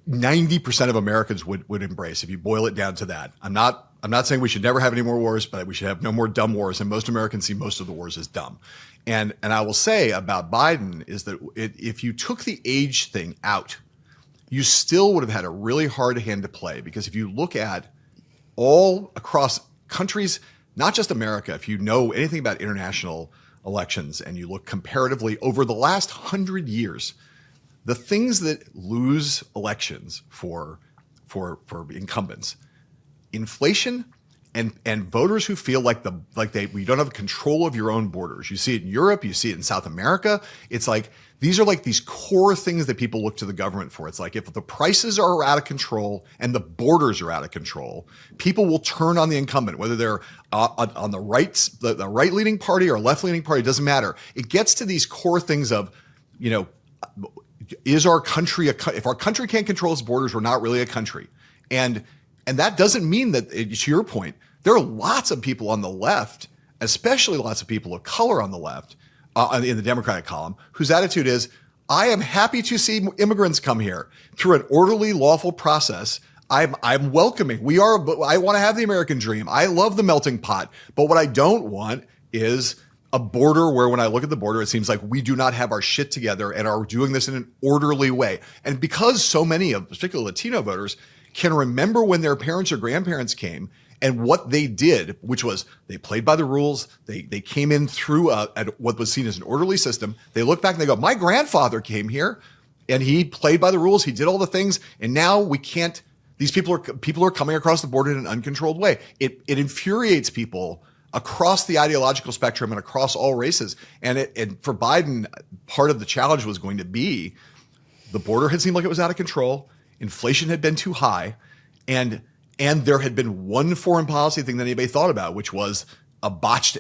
90% of Americans would embrace if you boil it down to that. I'm not saying we should never have any more wars, but we should have no more dumb wars. And most Americans see most of the wars as dumb. And I will say about Biden is that if you took the age thing out, you still would have had a really hard hand to play, because if you look at all across countries, not just America, if you know anything about international elections and you look comparatively over the last 100 years, the things that lose elections for incumbents, inflation and voters who feel like we don't have control of your own borders. You see it in Europe, you see it in South America. It's like these are like these core things that people look to the government for. It's like if the prices are out of control and the borders are out of control, people will turn on the incumbent, whether they're on the right leaning party or left leaning party, doesn't matter. It gets to these core things of, you know, is our country if our country can't control its borders, we're not really a country. And that doesn't mean that, to your point, there are lots of people on the left, especially lots of people of color on the left, in the Democratic column, whose attitude is, I am happy to see immigrants come here through an orderly, lawful process. I'm welcoming. I want to have the American dream. I love the melting pot. But what I don't want is a border where, when I look at the border, it seems like we do not have our shit together and are doing this in an orderly way. And because so many of, particularly Latino voters, can remember when their parents or grandparents came and what they did, which was they played by the rules. They came in through what was seen as an orderly system. They look back and they go, my grandfather came here and he played by the rules. He did all the things. And now we can't, these people are coming across the border in an uncontrolled way. It infuriates people across the ideological spectrum and across all races. And for Biden, part of the challenge was going to be the border had seemed like it was out of control. Inflation had been too high. And there had been one foreign policy thing that anybody thought about, which was a botched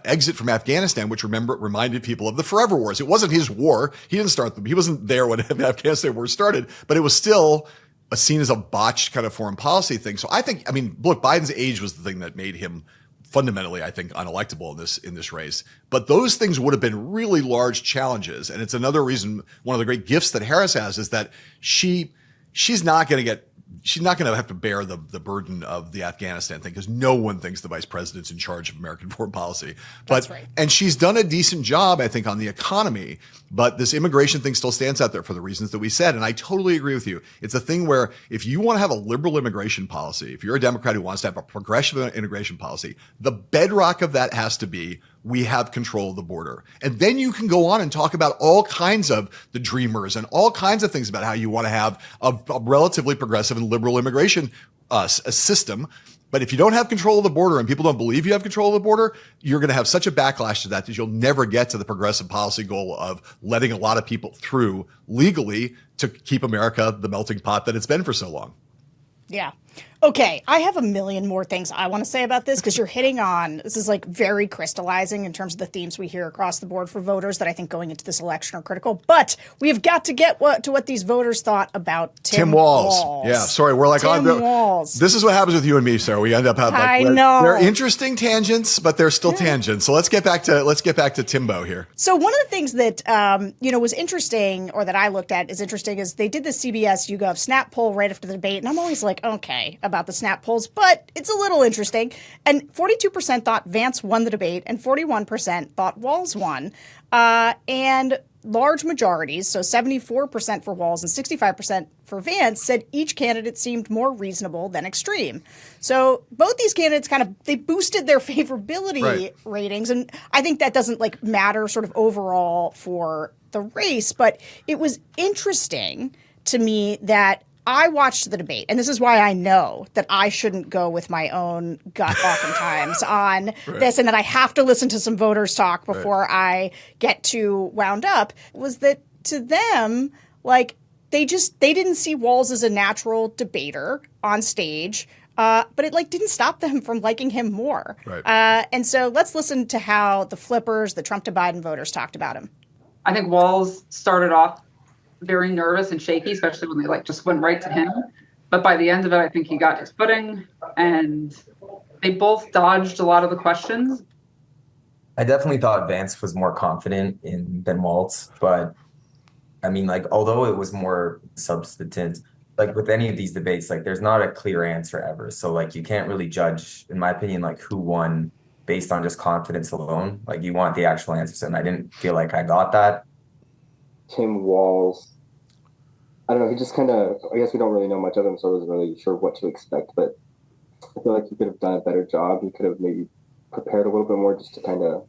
exit from Afghanistan, which reminded people of the Forever Wars. It wasn't his war. He didn't start them. He wasn't there when the Afghanistan war started, but it was still seen as a botched kind of foreign policy thing. So look, Biden's age was the thing that made him fundamentally, I think, unelectable in this race. But those things would have been really large challenges. And it's another reason, one of the great gifts that Harris has is that she's not going to have to bear the burden of the Afghanistan thing, because no one thinks the vice president's in charge of American foreign policy. That's right. And she's done a decent job, I think, on the economy. But this immigration thing still stands out there for the reasons that we said. And I totally agree with you. It's a thing where if you want to have a liberal immigration policy, if you're a Democrat who wants to have a progressive immigration policy, the bedrock of that has to be we have control of the border. And then you can go on and talk about all kinds of the dreamers and all kinds of things about how you want to have a relatively progressive and liberal immigration system. But if you don't have control of the border and people don't believe you have control of the border, you're going to have such a backlash to that you'll never get to the progressive policy goal of letting a lot of people through legally to keep America the melting pot that it's been for so long. Yeah. Okay, I have a million more things I want to say about this, because you're hitting on, this is like very crystallizing in terms of the themes we hear across the board for voters that I think going into this election are critical. But we've got to get to what these voters thought about Tim Walz. Yeah, sorry, we're like Tim Walz. This is what happens with you and me, Sarah. We end up having I know they're interesting tangents, but they're still tangents. So let's get back to Timbo here. So one of the things that was interesting, or that I looked at is interesting, is they did the CBS YouGov Snap poll right after the debate, and I'm always like, okay, about the Snap polls, but it's a little interesting. And 42% thought Vance won the debate, and 41% thought Walz won. And large majorities, so 74% for Walz and 65% for Vance, said each candidate seemed more reasonable than extreme. So both these candidates they boosted their favorability ratings. And I think that doesn't matter sort of overall for the race, but it was interesting to me that I watched the debate, and this is why I know that I shouldn't go with my own gut oftentimes on this, and that I have to listen to some voters talk before I get too wound up, was that to them, they didn't see Walz as a natural debater on stage, but it didn't stop them from liking him more. And so let's listen to how the flippers, the Trump to Biden voters talked about him. I think Walz started off very nervous and shaky, especially when they just went right to him. But by the end of it, I think he got his footing, and they both dodged a lot of the questions. I definitely thought Vance was more confident than Walz, but I mean, although it was more substantive, with any of these debates, there's not a clear answer ever. So you can't really judge, in my opinion, who won based on just confidence alone. You want the actual answers, and I didn't feel like I got that. Tim Walz, I don't know, he just I guess we don't really know much of him, so I wasn't really sure what to expect, but I feel like he could have done a better job. He could have maybe prepared a little bit more just to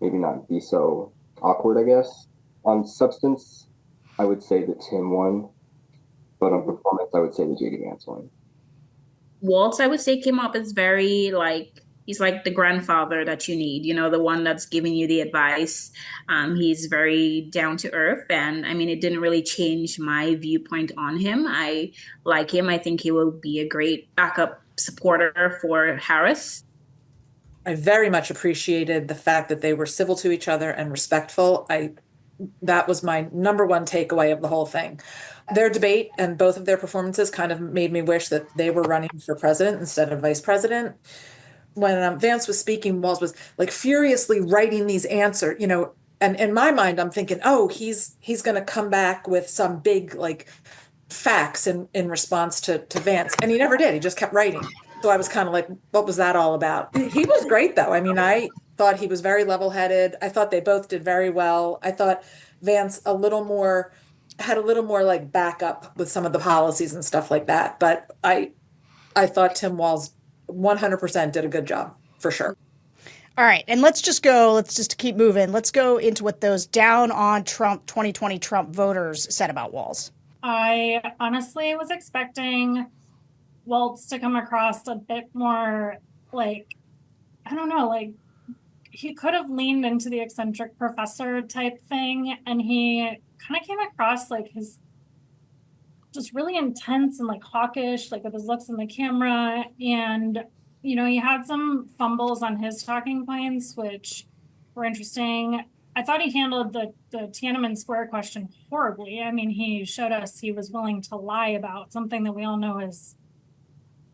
maybe not be so awkward, I guess. On substance, I would say that Tim won, but on performance, I would say that JD Vance won. Walz, I would say, came up as very he's the grandfather that you need, the one that's giving you the advice. He's very down to earth. And I mean, it didn't really change my viewpoint on him. I like him. I think he will be a great backup supporter for Harris. I very much appreciated the fact that they were civil to each other and respectful. That was my number one takeaway of the whole thing. Their debate and both of their performances kind of made me wish that they were running for president instead of vice president. When Vance was speaking, Walz was furiously writing these answers, and in my mind, I'm thinking, oh, he's going to come back with some big facts in response to Vance. And he never did. He just kept writing. So I was kind of what was that all about? He was great, though. I mean, I thought he was very level-headed. I thought they both did very well. I thought Vance had a little more backup with some of the policies and stuff like that. But I thought Tim Walz 100% did a good job, for sure. All right, and let's just keep moving. Let's go into what those down on Trump 2020 Trump voters said about Walz. I honestly was expecting Walz to come across a bit more I don't know, he could have leaned into the eccentric professor type thing, and he kind of came across his just really intense and hawkish, with his looks in the camera. And, he had some fumbles on his talking points, which were interesting. I thought he handled the Tiananmen Square question horribly. I mean, he showed us he was willing to lie about something that we all know is,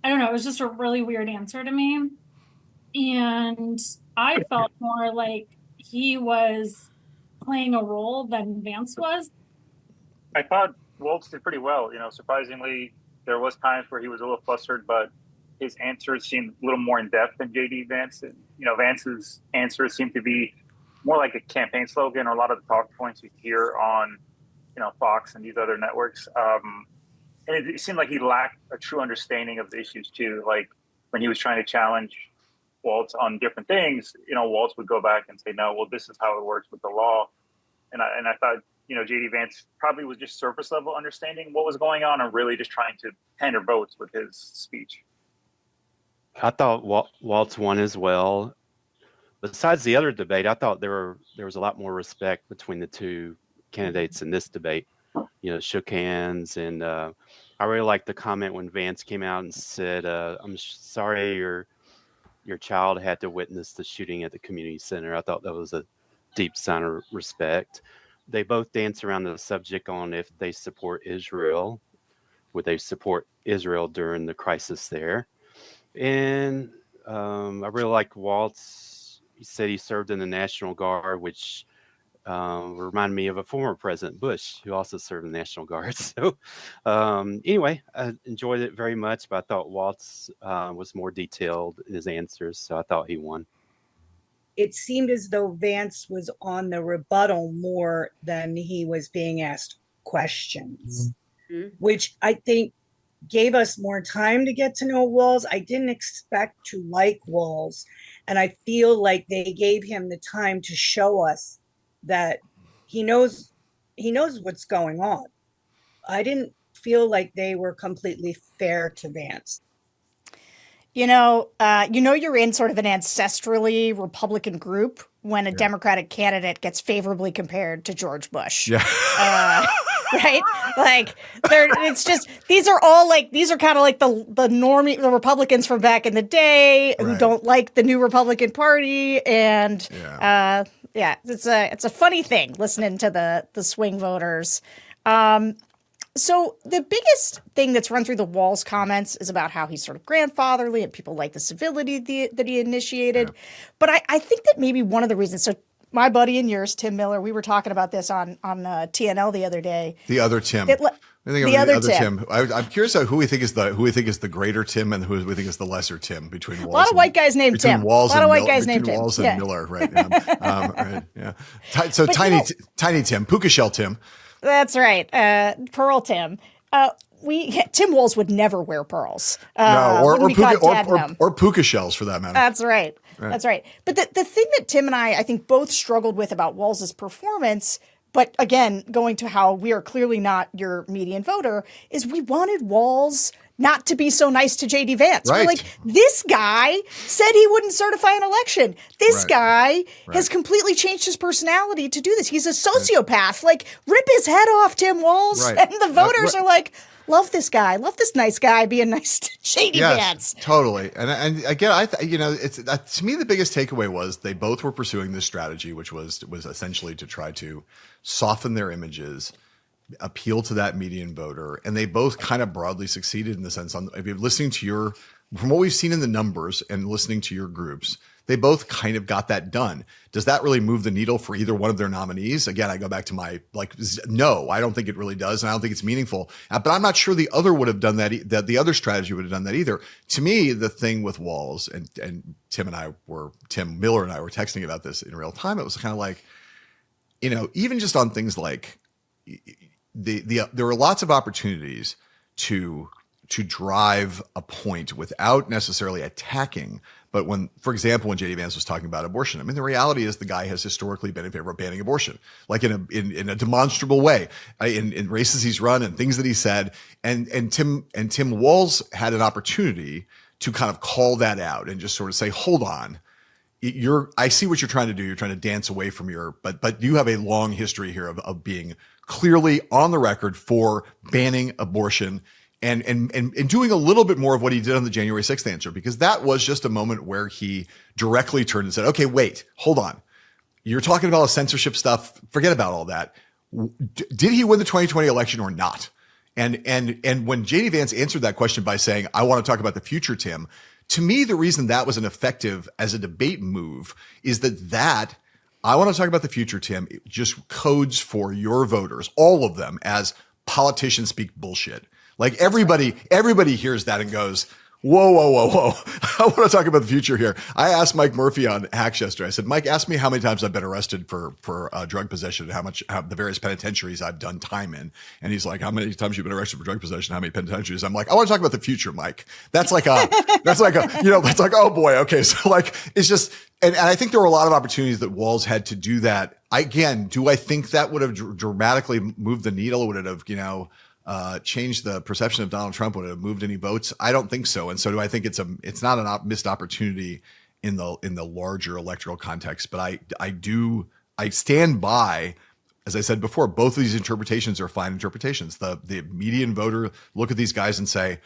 I don't know, it was just a really weird answer to me. And I felt more like he was playing a role than Vance was. I thought Walz did pretty well. Surprisingly, there was times where he was a little flustered, but his answers seemed a little more in depth than JD Vance. And, Vance's answers seemed to be more like a campaign slogan, or a lot of the talk points you hear on, Fox and these other networks. And it seemed like he lacked a true understanding of the issues too. When he was trying to challenge Walz on different things, Walz would go back and say, no, well, this is how it works with the law. And I thought, JD Vance probably was just surface level understanding what was going on, and really just trying to pander votes with his speech. I thought Walz won as well. Besides the other debate, I thought there was a lot more respect between the two candidates in this debate. Shook hands, and I really liked the comment when Vance came out and said, "I'm sorry your child had to witness the shooting at the community center." I thought that was a deep sign of respect. They both dance around the subject on if they support Israel. Would they support Israel during the crisis there? And I really like Walz. He said he served in the National Guard, which reminded me of a former President Bush, who also served in the National Guard. So anyway, I enjoyed it very much, but I thought Walz was more detailed in his answers, so I thought he won. it seemed as though Vance was on the rebuttal more than he was being asked questions, which I think gave us more time to get to know Walz. I didn't expect to like Walz, and I feel like they gave him the time to show us that he knows what's going on. I didn't feel like they were completely fair to Vance. You're in sort of an ancestrally Republican group when a Democratic candidate gets favorably compared to George Bush. Yeah. Right? Like, it's just, these are kind of like the Republicans from back in the day who don't like the new Republican Party. And it's a funny thing listening to the swing voters. So the biggest thing that's run through the Walz comments is about how he's sort of grandfatherly and people like the civility that he initiated. Yeah. But I think that maybe one of the reasons, so my buddy and yours, Tim Miller, we were talking about this on TNL the other day. The other Tim. The other Tim. I'm curious who we think is the greater Tim and who we think is the lesser Tim between Walz. A lot of white guys named Tim. Walz a lot of white guys named Tim. Walz and Miller, right? Right, yeah. So tiny Tim, Puka Shell Tim. That's right. Pearl Tim. Tim Walz would never wear pearls. Or puka shells for that matter. That's right. That's right. But the thing that Tim and I think both struggled with about Walz's performance, but again, going to how we are clearly not your median voter, is we wanted Walz not to be so nice to JD Vance. Right. We're like, this guy said he wouldn't certify an election. This guy has completely changed his personality to do this. He's a sociopath. Like, rip his head off, Tim Walz. Right. And the voters are like, love this guy. Love this nice guy being nice to JD Vance. Totally. And again, it's to me the biggest takeaway was they both were pursuing this strategy, which was essentially to try to soften their images, appeal to that median voter, and they both kind of broadly succeeded in the sense if you're listening to from what we've seen in the numbers and listening to your groups, they both kind of got that done. Does that really move the needle for either one of their nominees? Again, I go back to no, I don't think it really does. And I don't think it's meaningful, but I'm not sure the other would have done that. The other strategy would have done that either. To me, the thing with Walz and Tim Miller and I were texting about this in real time. It was kind of like, even just on things like, there are lots of opportunities to drive a point without necessarily attacking. But for example, when JD Vance was talking about abortion, I mean, the reality is the guy has historically been in favor of banning abortion, like in a demonstrable way, in races he's run and things that he said. And Tim Walz had an opportunity to kind of call that out and just sort of say, hold on. I see what you're trying to do. You're trying to dance away from but you have a long history here of being clearly on the record for banning abortion and doing a little bit more of what he did on the January 6th answer, because that was just a moment where he directly turned and said, okay, wait, hold on. You're talking about censorship stuff. Forget about all that. Did he win the 2020 election or not? And when JD Vance answered that question by saying, I want to talk about the future, Tim, to me, the reason that was an effective as a debate move is that I want to talk about the future, Tim, it just codes for your voters, all of them, as politicians speak bullshit. Like everybody hears that and goes, whoa. I want to talk about the future here. I asked Mike Murphy on Hacks yesterday. I said, Mike, ask me how many times I've been arrested for drug possession and how the various penitentiaries I've done time in. And he's like, how many times you've been arrested for drug possession? How many penitentiaries? I'm like, I want to talk about the future, Mike. That's like, oh boy. Okay. So like, it's just, and I think there were a lot of opportunities that Walz had to do that. Again, do I think that would have dramatically moved the needle? Would it have, changed the perception of Donald Trump? Would it have moved any votes? I don't think so. And so do I think it's not a missed opportunity in the larger electoral context, but I stand by, as I said before, both of these interpretations are fine interpretations. The median voter look at these guys and say,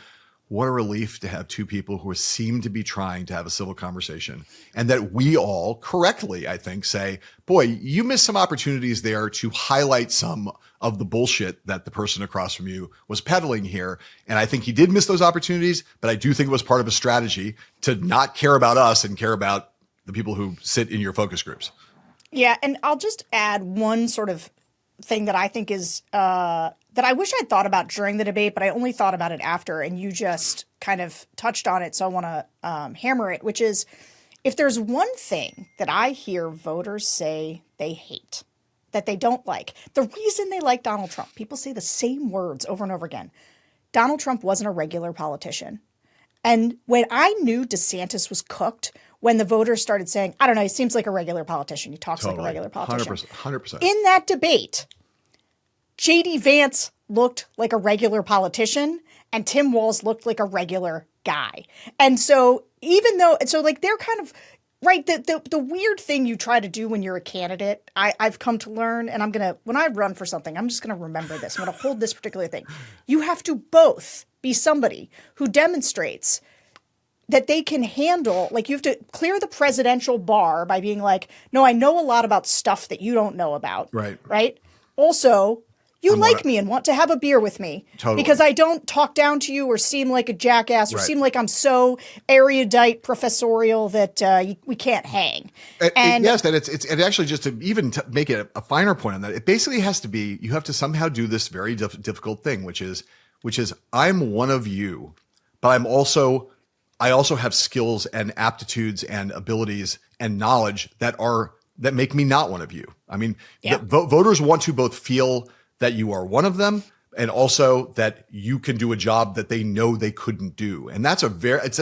what a relief to have two people who seem to be trying to have a civil conversation, and that we all correctly, I think, say, boy, you missed some opportunities there to highlight some of the bullshit that the person across from you was peddling here. And I think he did miss those opportunities, but I do think it was part of a strategy to not care about us and care about the people who sit in your focus groups. Yeah. And I'll just add one sort of thing that I think is, that I wish I'd thought about during the debate, but I only thought about it after, and you just kind of touched on it. So I want to hammer it, which is if there's one thing that I hear voters say they hate, that they don't like, the reason they like Donald Trump, people say the same words over and over again. Donald Trump wasn't a regular politician. And when I knew DeSantis was cooked, when the voters started saying, I don't know, he seems like a regular politician. He talks like a regular politician. 100%. In that debate, JD Vance looked like a regular politician and Tim Walz looked like a regular guy. And so even though, so like they're kind of, right, the weird thing you try to do when you're a candidate, I've come to learn, and when I run for something, I'm just going to remember this. I'm going to hold this particular thing. You have to both be somebody who demonstrates that they can handle, like you have to clear the presidential bar by being like, no, I know a lot about stuff that you don't know about. Right. Right. Also, you like me and want to have a beer with me. Totally. Because I don't talk down to you or seem like a jackass or seem like I'm so erudite professorial that we can't hang. And yes, that it's actually just to even make it a finer point on that, it basically has to be, you have to somehow do this very difficult thing, which is I'm one of you, but I also have skills and aptitudes and abilities and knowledge that make me not one of you. I mean, voters want to both feel that you are one of them, and also that you can do a job that they know they couldn't do. And that's it's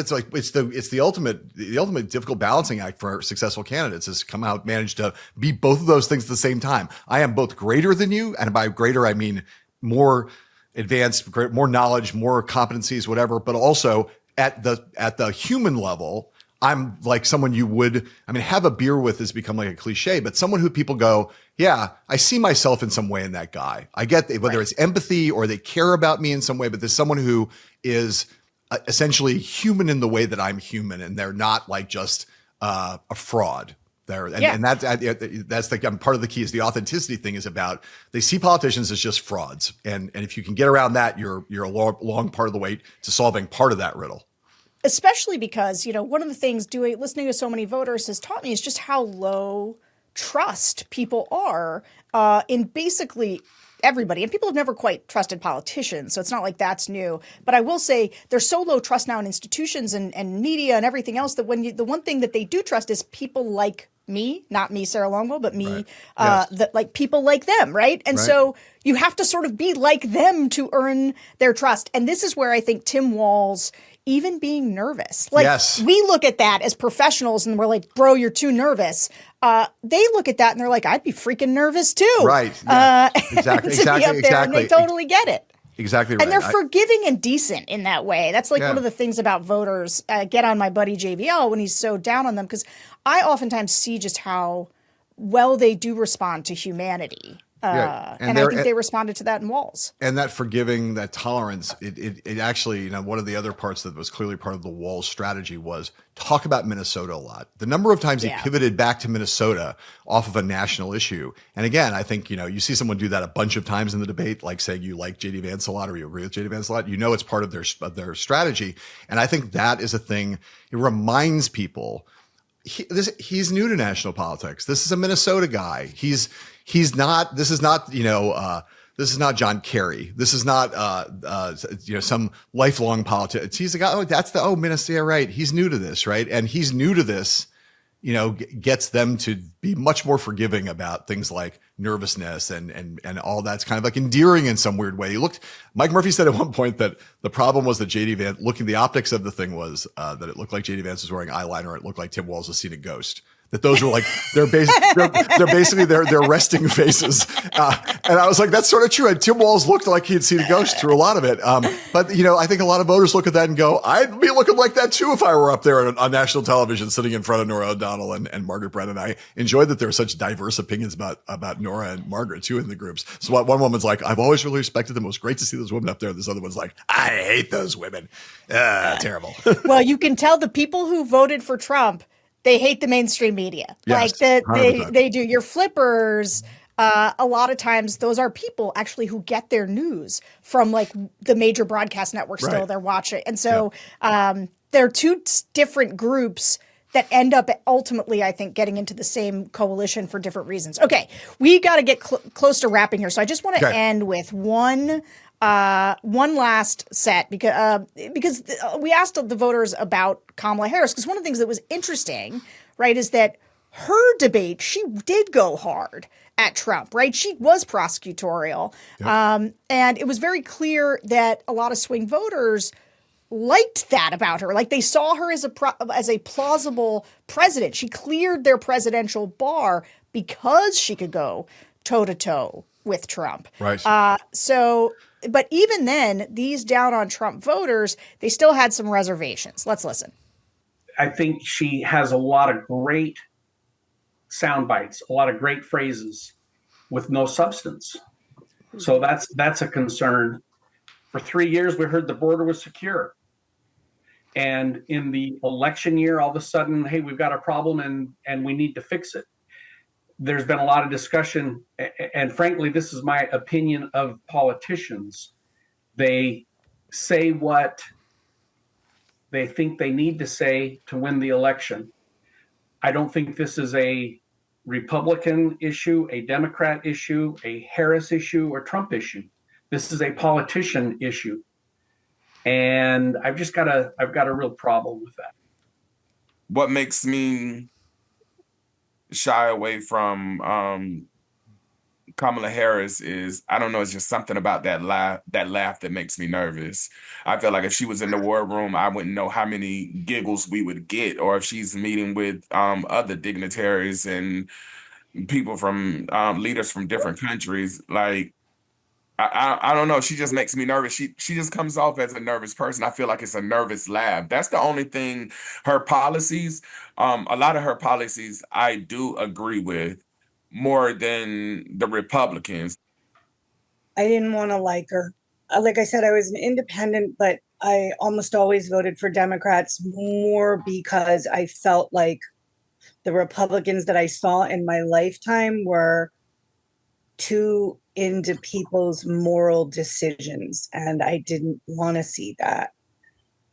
the ultimate difficult balancing act for successful candidates, is manage to be both of those things at the same time. I am both greater than you, and by greater I mean more advanced, more knowledge, more competencies, whatever, but also at the human level, I'm like someone you would, have a beer with has become like a cliche, but someone who people go, yeah, I see myself in some way in that guy. I get whether it's empathy or they care about me in some way, but there's someone who is essentially human in the way that I'm human, and they're not like just a fraud. And that's part of the key is the authenticity thing is about, they see politicians as just frauds. And if you can get around that, you're a long part of the way to solving part of that riddle. Especially because, one of the things listening to so many voters has taught me is just how low trust people are in basically everybody. And people have never quite trusted politicians, so it's not like that's new. But I will say there's so low trust now in institutions and media and everything else that the one thing that they do trust is people like me, not me, Sarah Longwell, but me, that like people like them, right? And so you have to sort of be like them to earn their trust. And this is where I think Tim Walz, even being nervous, like we look at that as professionals and we're like, bro, you're too nervous. They look at that and they're like, I'd be freaking nervous too. Right. Yeah. Exactly. And they totally get it. Exactly right. And they're forgiving and decent in that way. That's like one of the things about voters. Get on my buddy JVL when he's so down on them, because I oftentimes see just how well they do respond to humanity. And I think they responded to that in Walz. And that forgiving, that tolerance, it actually, one of the other parts that was clearly part of the Walz strategy was talk about Minnesota a lot. The number of times he pivoted back to Minnesota off of a national issue. And again, I think, you see someone do that a bunch of times in the debate, like saying you like JD Vance a lot or you agree with JD Vance a lot, it's part of their strategy. And I think that is a thing. It reminds people he's new to national politics. This is a Minnesota guy. This is not John Kerry. This is not, some lifelong politician. He's the guy, Minnesota, right. He's new to this, right. And he's new to this, gets them to be much more forgiving about things like nervousness and all that's kind of like endearing in some weird way. Mike Murphy said at one point that the problem was that JD Vance, the optics of the thing was that it looked like JD Vance was wearing eyeliner. It looked like Tim Walz was seeing a ghost. That those were like they're basically their resting faces, and I was like, that's sort of true. And Tim Walz looked like he had seen a ghost through a lot of it. But I think a lot of voters look at that and go, I'd be looking like that too if I were up there on national television, sitting in front of Nora O'Donnell and Margaret Brennan. I enjoyed that there were such diverse opinions about Nora and Margaret too in the groups. So one woman's like, I've always really respected them. It was great to see those women up there. This other one's like, I hate those women. Terrible. Well, you can tell the people who voted for Trump, they hate the mainstream media. Yes, like they do. Your flippers, a lot of times those are people actually who get their news from like the major broadcast networks still they're watching. And so there are two different groups that end up ultimately, I think, getting into the same coalition for different reasons. Okay, we got to get close to wrapping here. So I just want to end with one one last set because we asked the voters about Kamala Harris, because one of the things that was interesting, right, is that her debate, she did go hard at Trump, right? She was prosecutorial. Yep. And it was very clear that a lot of swing voters liked that about her. Like, they saw her as a plausible president. She cleared their presidential bar because she could go toe to toe with Trump. Right. But even then, these down on Trump voters, they still had some reservations. Let's listen. I think she has a lot of great sound bites, a lot of great phrases with no substance. So that's a concern. For 3 years, we heard the border was secure. And in the election year, all of a sudden, hey, we've got a problem and we need to fix it. There's been a lot of discussion, and frankly, this is my opinion of politicians. They say what they think they need to say to win the election. I don't think this is a Republican issue, a Democrat issue, a Harris issue, or Trump issue. This is a politician issue. And I've got a real problem with that. What makes me shy away from Kamala Harris is, I don't know, it's just something about that laugh that makes me nervous. I feel like if she was in the war room, I wouldn't know how many giggles we would get, or if she's meeting with other dignitaries and people from leaders from different countries. Like, I don't know. She just makes me nervous. She just comes off as a nervous person. I feel like it's a nervous laugh. That's the only thing. Her policies, a lot of her policies, I do agree with more than the Republicans. I didn't want to like her. Like I said, I was an independent, but I almost always voted for Democrats more because I felt like the Republicans that I saw in my lifetime were too into people's moral decisions, and I didn't want to see that.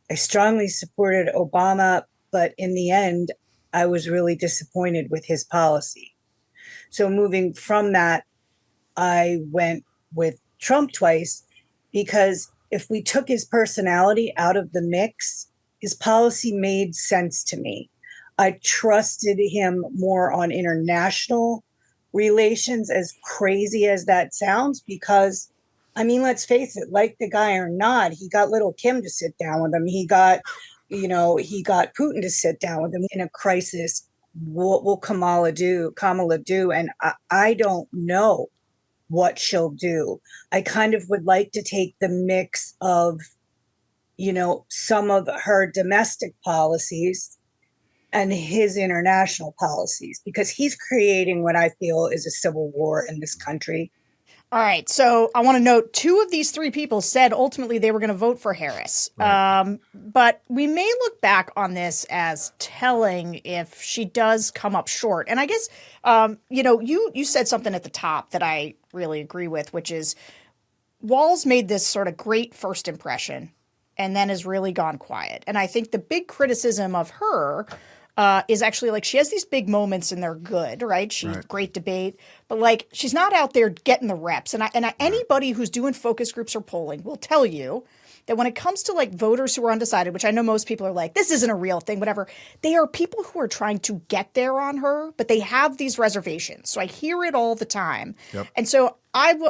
I strongly supported Obama, but in the end, I was really disappointed with his policy. So moving from that, I went with Trump twice, because if we took his personality out of the mix, his policy made sense to me. I trusted him more on international relations, as crazy as that sounds, because, I mean, let's face it, like the guy or not, he got little Kim to sit down with him. He got Putin to sit down with him in a crisis. What will Kamala do? And I don't know what she'll do. I kind of would like to take the mix of, some of her domestic policies and his international policies, because he's creating what I feel is a civil war in this country. All right. So I want to note 2 of these 3 people said ultimately they were going to vote for Harris. Right. But we may look back on this as telling if she does come up short. And I guess, you said something at the top that I really agree with, which is Walz made this sort of great first impression and then has really gone quiet. And I think the big criticism of her is actually, like, she has these big moments and they're good, right? She's great debate, but like, she's not out there getting the reps. And anybody who's doing focus groups or polling will tell you that when it comes to like voters who are undecided, which I know most people are like, this isn't a real thing, whatever. They are people who are trying to get there on her, but they have these reservations. So I hear it all the time. Yep. And so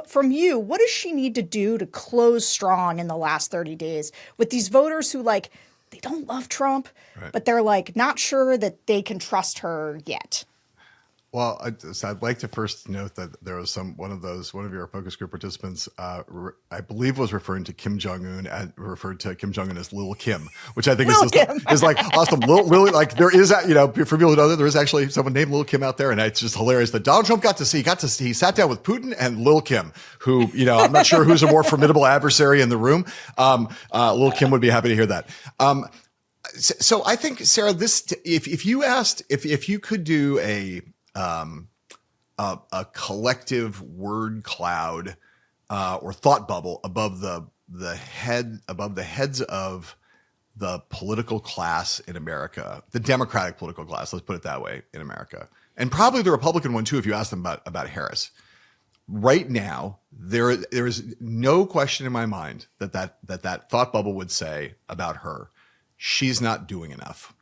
from you, what does she need to do to close strong in the last 30 days with these voters who, like, they don't love Trump, but they're like not sure that they can trust her yet? Well, I'd like to first note that there was one of your focus group participants, I believe, was referring to Kim Jong-un and referred to Kim Jong-un as Little Kim, which I think is like awesome. Lily, like, there is, for people who know that, there is actually someone named Little Kim out there, and it's just hilarious that Donald Trump he sat down with Putin and Little Kim, who, I'm not sure who's a more formidable adversary in the room. Little Kim would be happy to hear that. So I think, Sarah, if you could do a collective word cloud or thought bubble above the heads of the political class in America, the Democratic political class, let's put it that way, in America, and probably the Republican one too, if you ask them about Harris. right now, there is no question in my mind that thought bubble would say about her, she's not doing enough.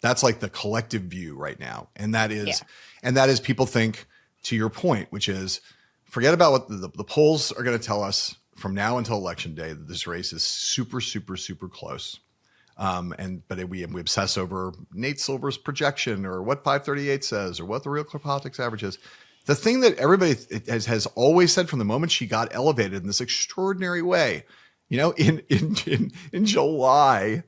That's like the collective view right now. And that is people think, to your point, which is forget about what the polls are going to tell us from now until election day, that this race is super, super, super close. But we obsess over Nate Silver's projection or what 538 says or what the Real Clear Politics average is. The thing that everybody has always said from the moment she got elevated in this extraordinary way, in July,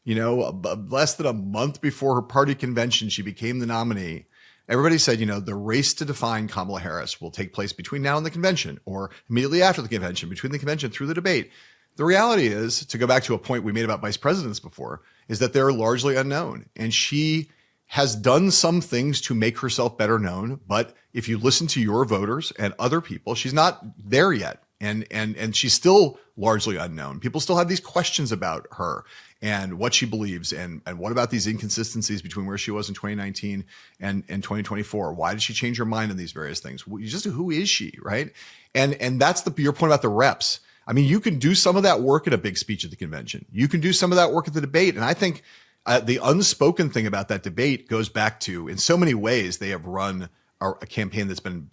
less than a month before her party convention, she became the nominee. Everybody said, the race to define Kamala Harris will take place between now and the convention, or immediately after the convention, between the convention through the debate. The reality is, to go back to a point we made about vice presidents before, is that they're largely unknown. And she has done some things to make herself better known. But if you listen to your voters and other people, she's not there yet. And she's still largely unknown. People still have these questions about her and what she believes. And what about these inconsistencies between where she was in 2019 and 2024? Why did she change her mind on these various things? Just who is she, right? And that's your point about the reps. I mean, you can do some of that work at a big speech at the convention. You can do some of that work at the debate. And I think the unspoken thing about that debate goes back to, in so many ways, they have run a campaign that's been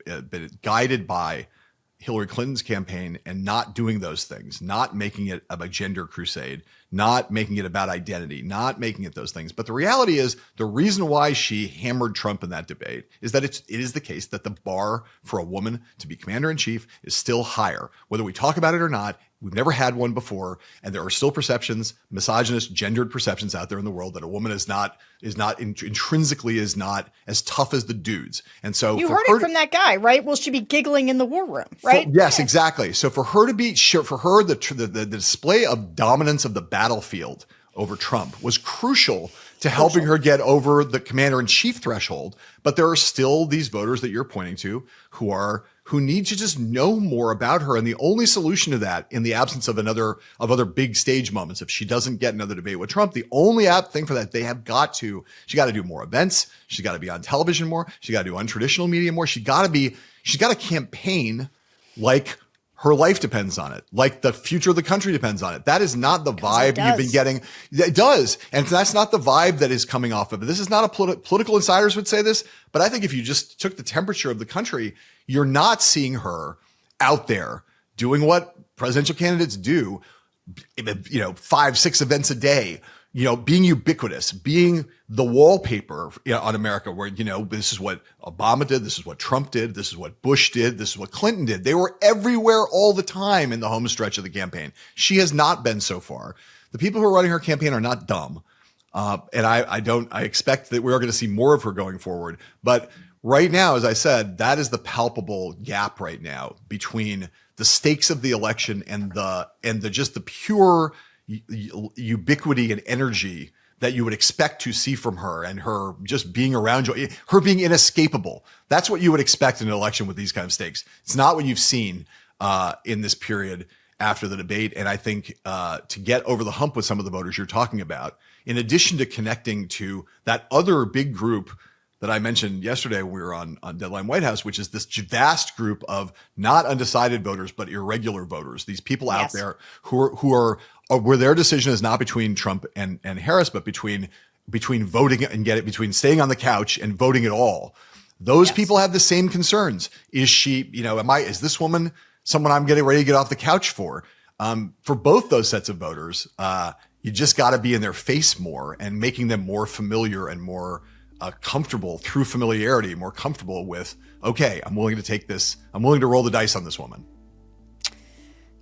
guided by Hillary Clinton's campaign and not doing those things, not making it a gender crusade, not making it about identity, not making it those things. But the reality is, the reason why she hammered Trump in that debate is that it is the case that the bar for a woman to be commander in chief is still higher. Whether we talk about it or not, we've never had one before. And there are still perceptions, misogynist, gendered perceptions out there in the world that a woman is not intrinsically is not as tough as the dudes. And so you heard it from that guy, right? Will she be giggling in the war room, right? Yes, exactly. So for her to be sure, for her, the display of dominance of the battlefield over Trump was crucial to helping her get over the commander in chief threshold. But there are still these voters that you're pointing to who need to just know more about her. And the only solution to that, in the absence of other big stage moments, if she doesn't get another debate with Trump, the only thing for that, she got to do more events. She's got to be on television more. She got to do untraditional media more. She's got to campaign like her life depends on it, like the future of the country depends on it. That is not the vibe you've been getting. It does. And that's not the vibe that is coming off of it. This is not political insiders would say this, but I think if you just took the temperature of the country, you're not seeing her out there doing what presidential candidates do, 5-6 events a day, being ubiquitous, being the wallpaper on America, where, this is what Obama did. This is what Trump did. This is what Bush did. This is what Clinton did. They were everywhere all the time in the home stretch of the campaign. She has not been so far. The people who are running her campaign are not dumb. And I expect that we're going to see more of her going forward. But right now, as I said, that is the palpable gap right now between the stakes of the election and just the pure ubiquity and energy that you would expect to see from her, and her just being around you, her being inescapable. That's what you would expect in an election with these kind of stakes. It's not what you've seen in this period after the debate. And I think to get over the hump with some of the voters you're talking about, in addition to connecting to that other big group that I mentioned yesterday when we were on Deadline White House, which is this vast group of not undecided voters, but irregular voters. These people out there who are where their decision is not between Trump and Harris, but between voting and between staying on the couch and voting at all. Those people have the same concerns. Is she, is this woman someone I'm getting ready to get off the couch for? For both those sets of voters, you just got to be in their face more and making them more familiar and more comfortable through familiarity, more comfortable with, okay, I'm willing to take this. I'm willing to roll the dice on this woman.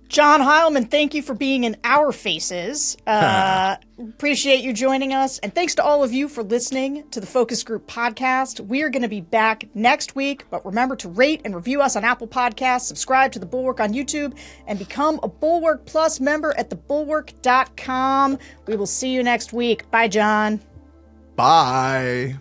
John Heilemann, thank you for being in our faces. Appreciate you joining us. And thanks to all of you for listening to the Focus Group podcast. We are going to be back next week, but remember to rate and review us on Apple Podcasts, subscribe to The Bulwark on YouTube, and become a Bulwark Plus member at thebulwark.com. We will see you next week. Bye, John. Bye.